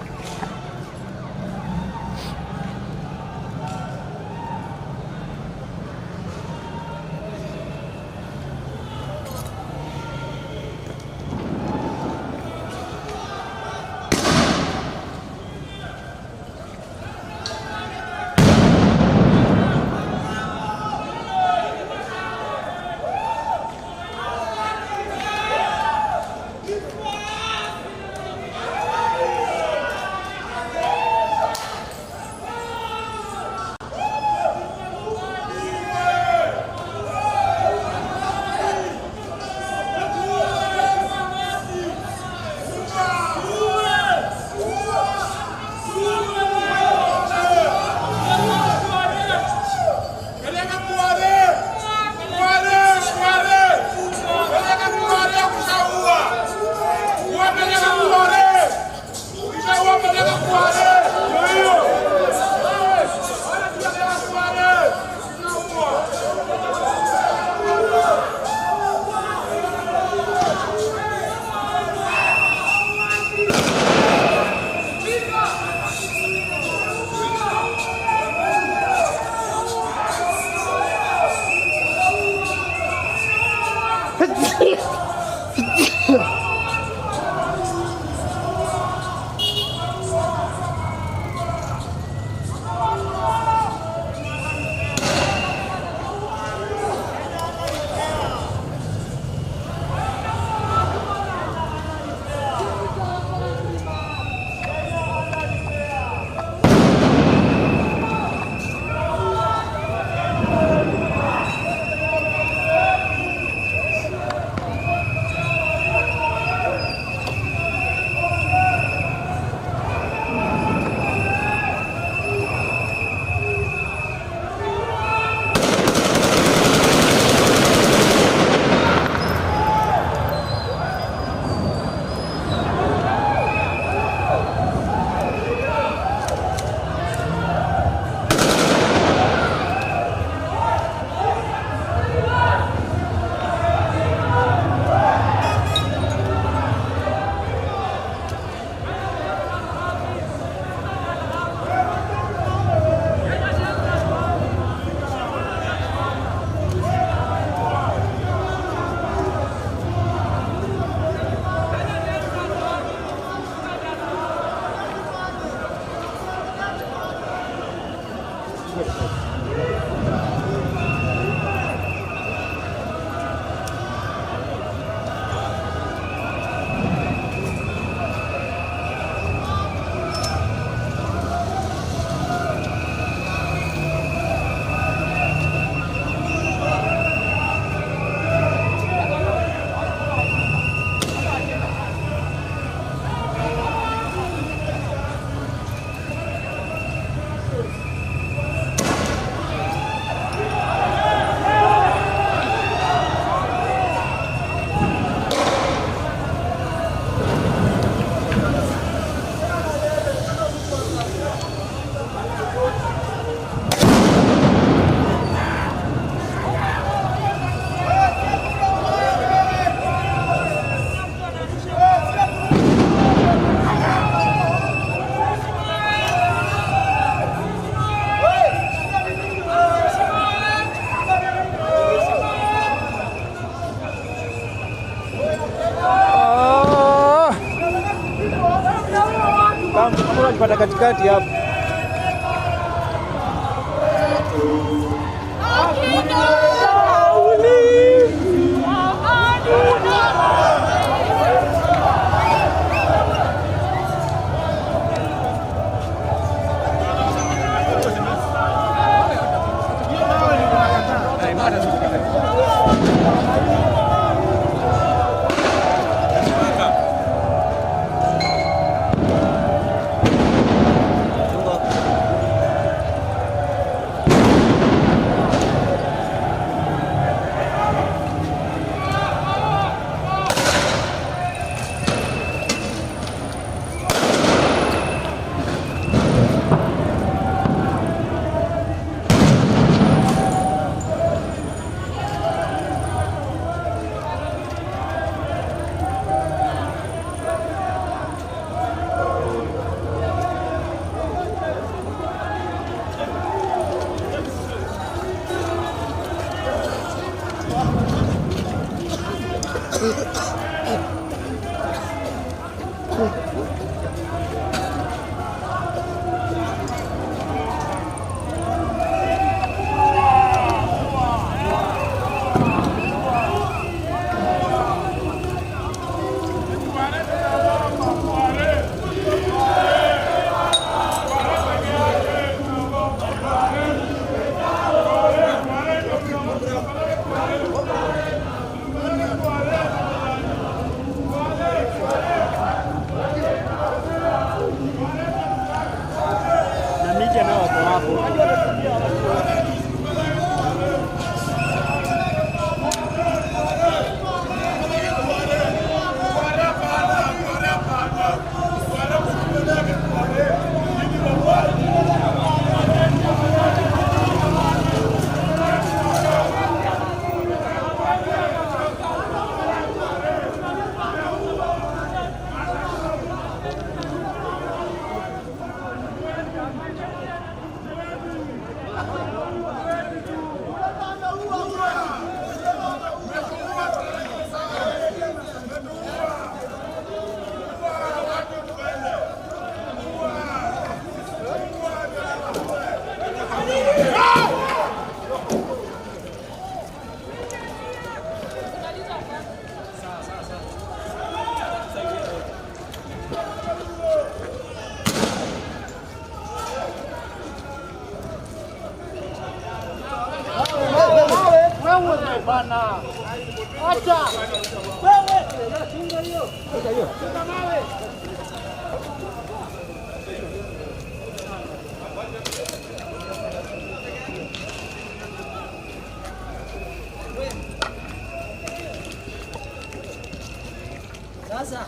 Pata katikati hapo. bana. Acha. Wewe, chunga hiyo. Chunga mawe. Sasa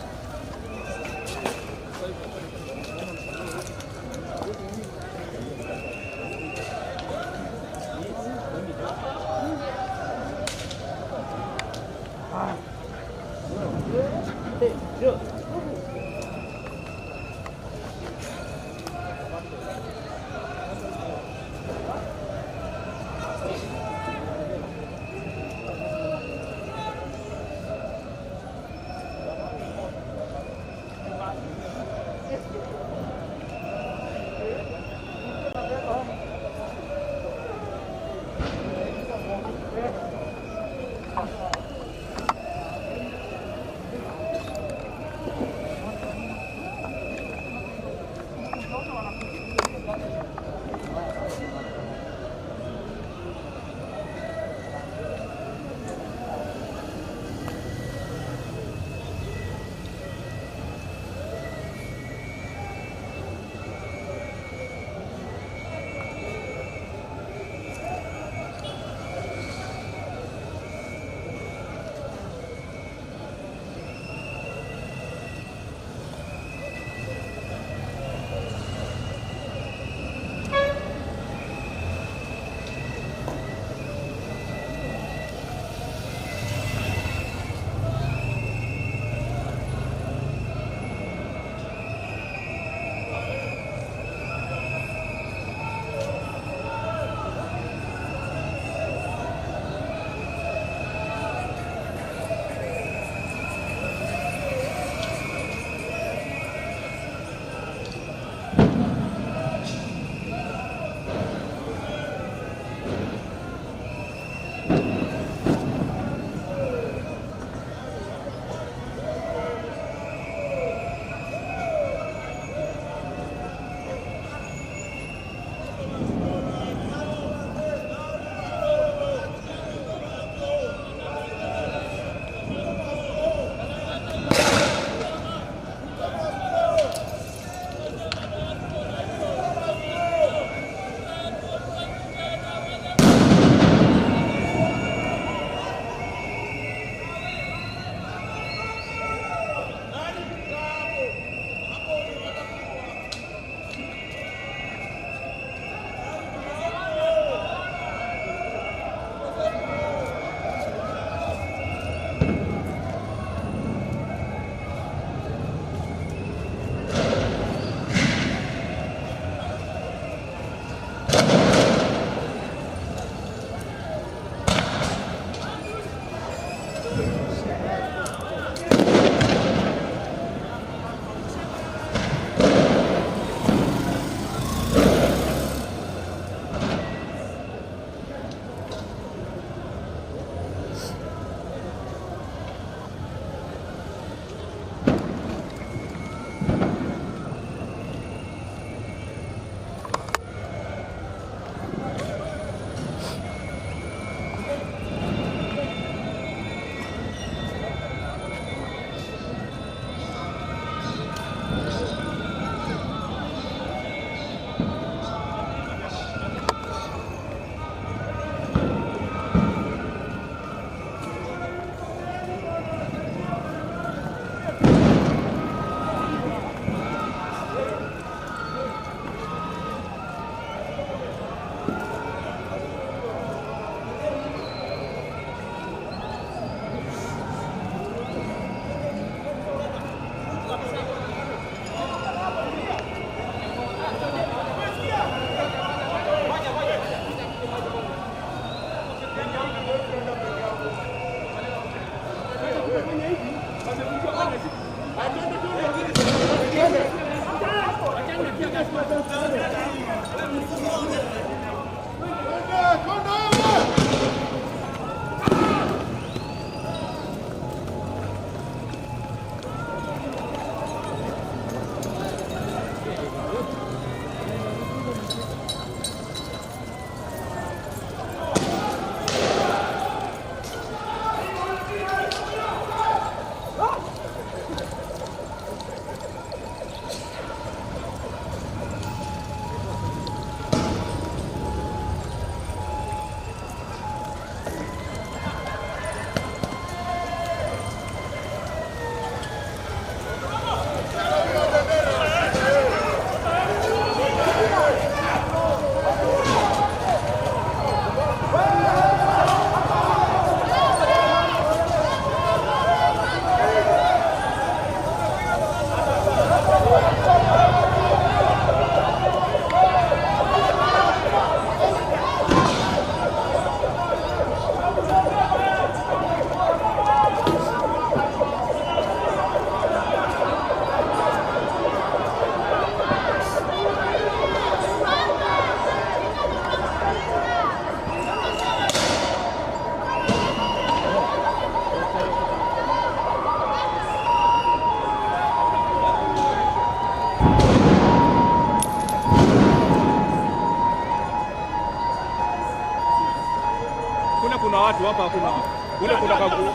kule kuna watu hapa hakuna.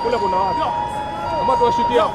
Kule kuna watu. Kama tuwashikia.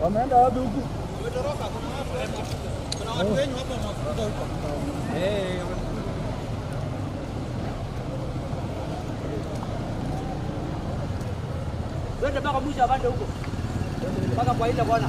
Wameenda wapi huku? Kuna watu wengi hapa wanakuja huko. Twende mpaka mwisho abande huko. Mpaka kwa ile bwana.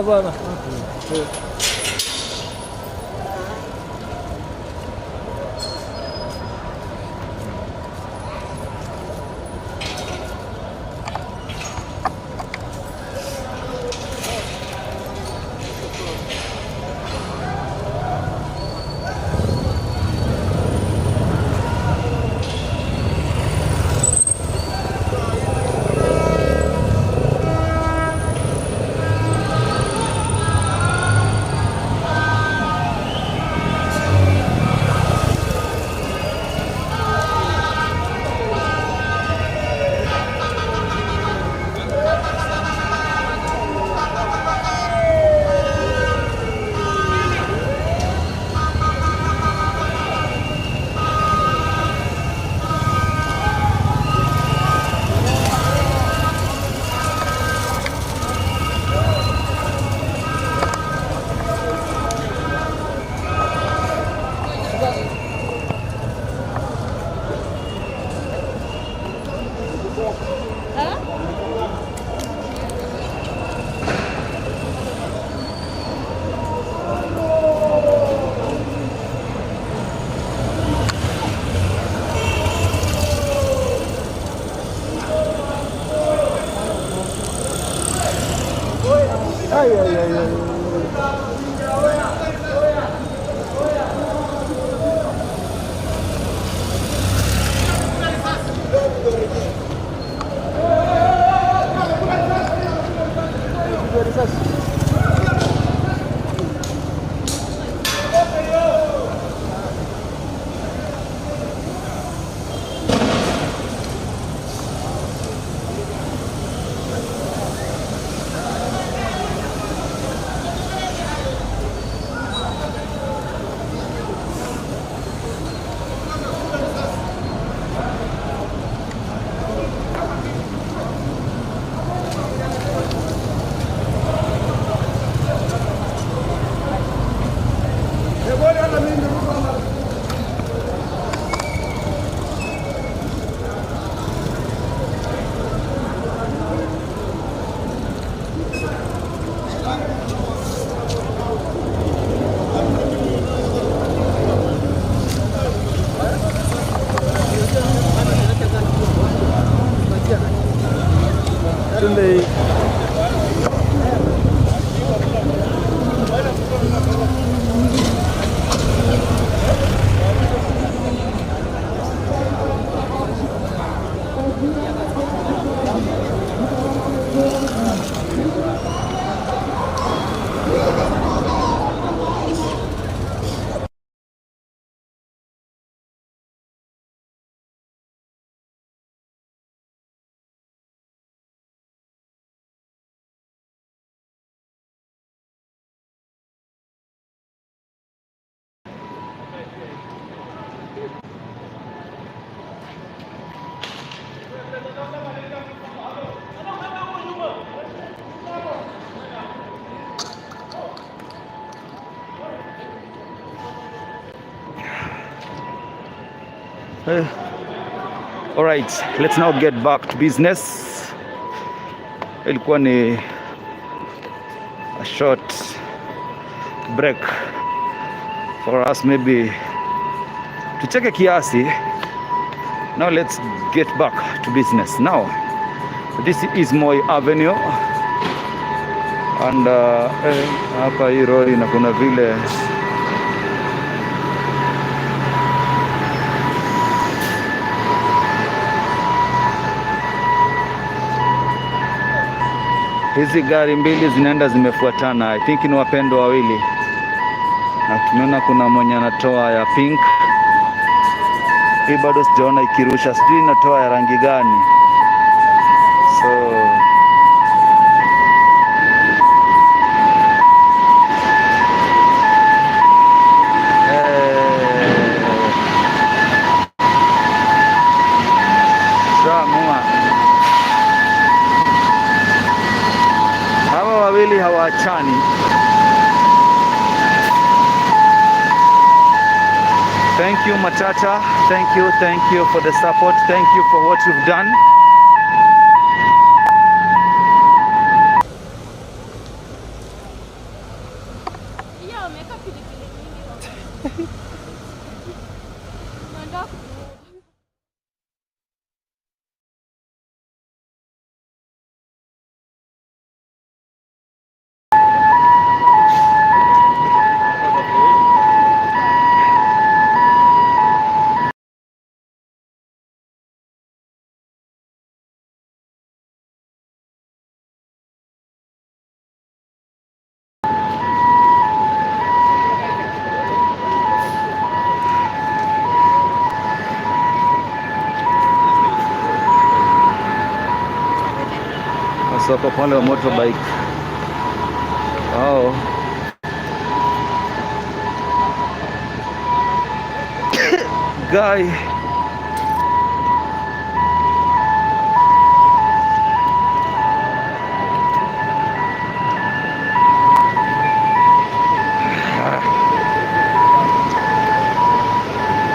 Bwana. All right, let's now get back to business. Ilikuwa ni a short break for us, maybe tucheke kiasi. Now let's get back to business. Now this is Moi Avenue and hapa hii road na kuna vile hizi gari mbili zinaenda zimefuatana. I think ni wapendo wawili, na tumeona kuna mwenye anatoa ya pink. Hii bado sijaona ikirusha, sijui inatoa ya rangi gani. So hawa wawili hawaachani. Thank you Matata, thank you for the support, thank you for what you've done. So kwa pale wa motorbike guy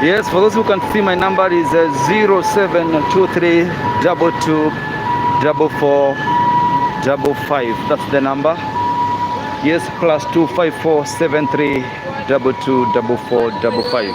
yes, for those who can see, my number is 0723224455. That's the number. Yes, +25473224455.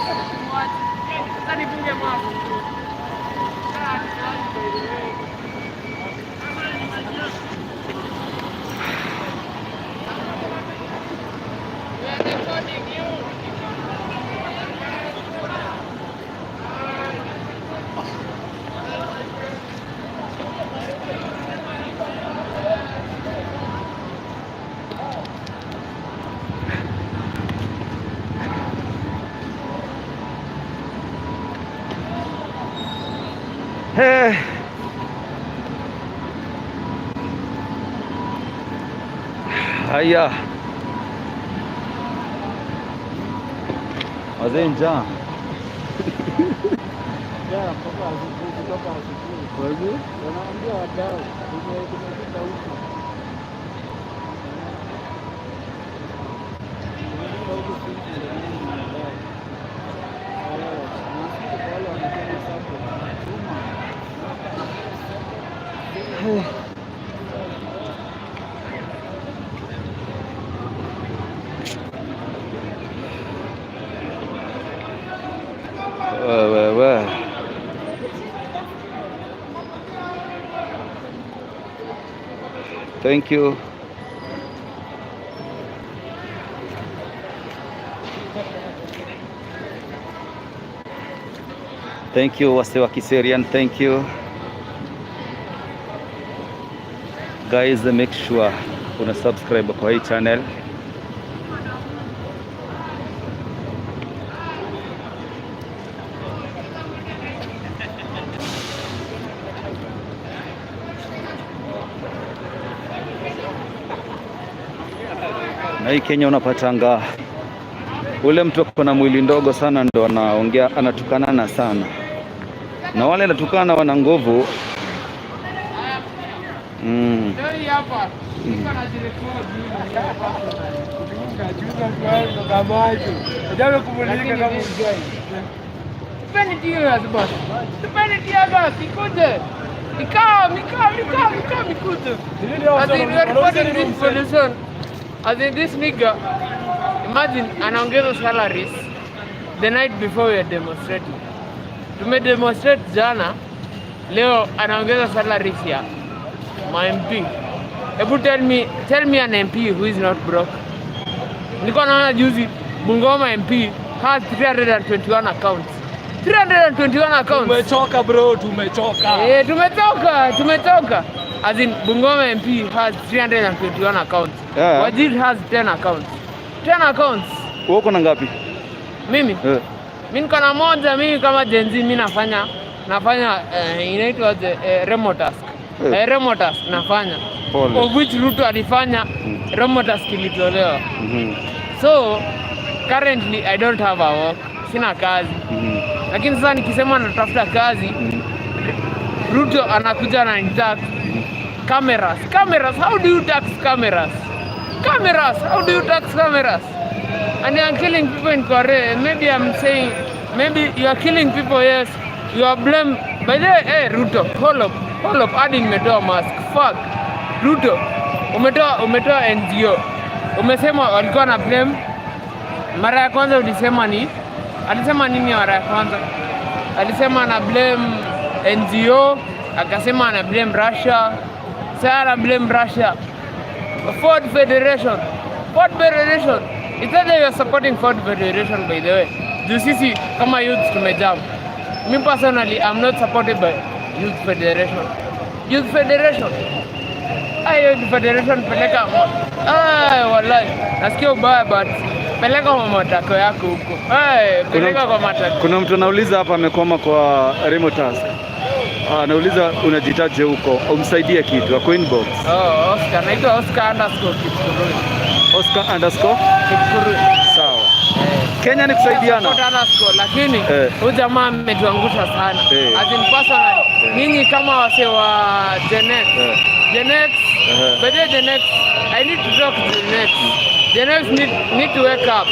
Hey. Haya. Wazee njaa. Wanaambia wadau tumefika huko. Well. Thank you. Thank you, wase wa Kiserian. Thank you. Guys, make sure una subscribe kwa hii channel. Na hii Kenya unapatanga ule mtu ako na mwili ndogo sana ndo anaongea, anatukanana sana, na wale anatukana wana nguvu. I think this nigga, imagine anaongeza salaries the night before we are demonstrating. Tumedemonstrate jana, leo anaongeza salaries ya my MP. Hebu tell me an MP who is not broke. Nilikuwa naona juzi Bungoma MP has 321 accounts. 321 accounts. Tumechoka bro, tumechoka. Tumetoka. As in Bungoma MP has 321 accounts. Yeah. Wajir has 10 accounts. 10 accounts. Wewe uko na ngapi? Mimi? Mimi niko na moja. Mimi kama Gen Z mimi nafanya inaitwa remote task. Remote task nafanya. Of which Ruto alifanya remote task ilitolewa. So currently I don't have a work. Sina kazi. Lakini sasa nikisema natafuta kazi, Ruto anakuja na nitax cameras. How do you tax cameras? How do you tax cameras? And you are killing people in Korea. Maybe I'm saying, maybe you are killing people, yes. You are blamed. By the way, hey, Ruto, hold up, hadi nimetoa mask. Fuck. Ruto, umetoa NGO. Umesema walikuwa na blame. Mara ya kwanza alisema nini mara ya kwanza? Alisema ana blame NGO, akasema ana blame Russia. Sasa ana blame Russia. Ford Federation. It's that you are supporting Ford Federation, by the way. Do sisi kama youth tumejam. Me personally, I'm not supported by Youth Federation. Youth Federation peleka. Wallahi. Nasikia ubaya but peleka kwa matako yako huko. Peleka kwa matako. Kuna mtu anauliza hapa amekwama kwa remote task. Anauliza unajitaje huko, umsaidie kitu kwa inbox. Oscar, naitwa Oscar_Kipkurui. Oscar_Kipkurui. Sawa. Kenya ni kusaidiana. Lakini huyu jamaa ametuangusha sana. As in personal, nyinyi kama wase wa Genex. But then Genex, I need to talk to Genex. Genex need to wake up.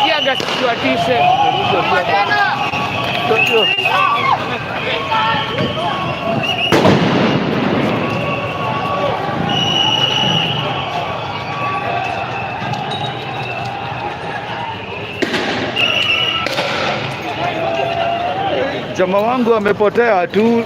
Tiaga situatishe. Jamaa wangu amepotea tu.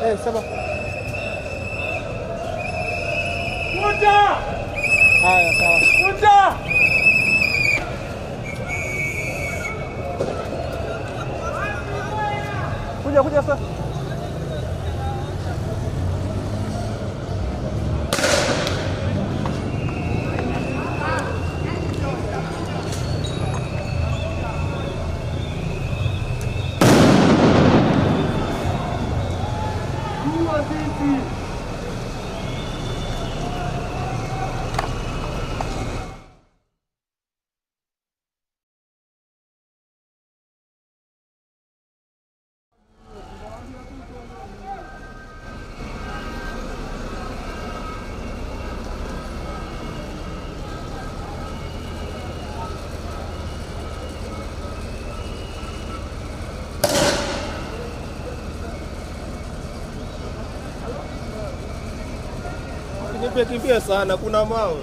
Sema. Kuja! Haya, sawa. Kuja! Kuja sasa. Kimbia sana, kuna mawe.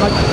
Thank you.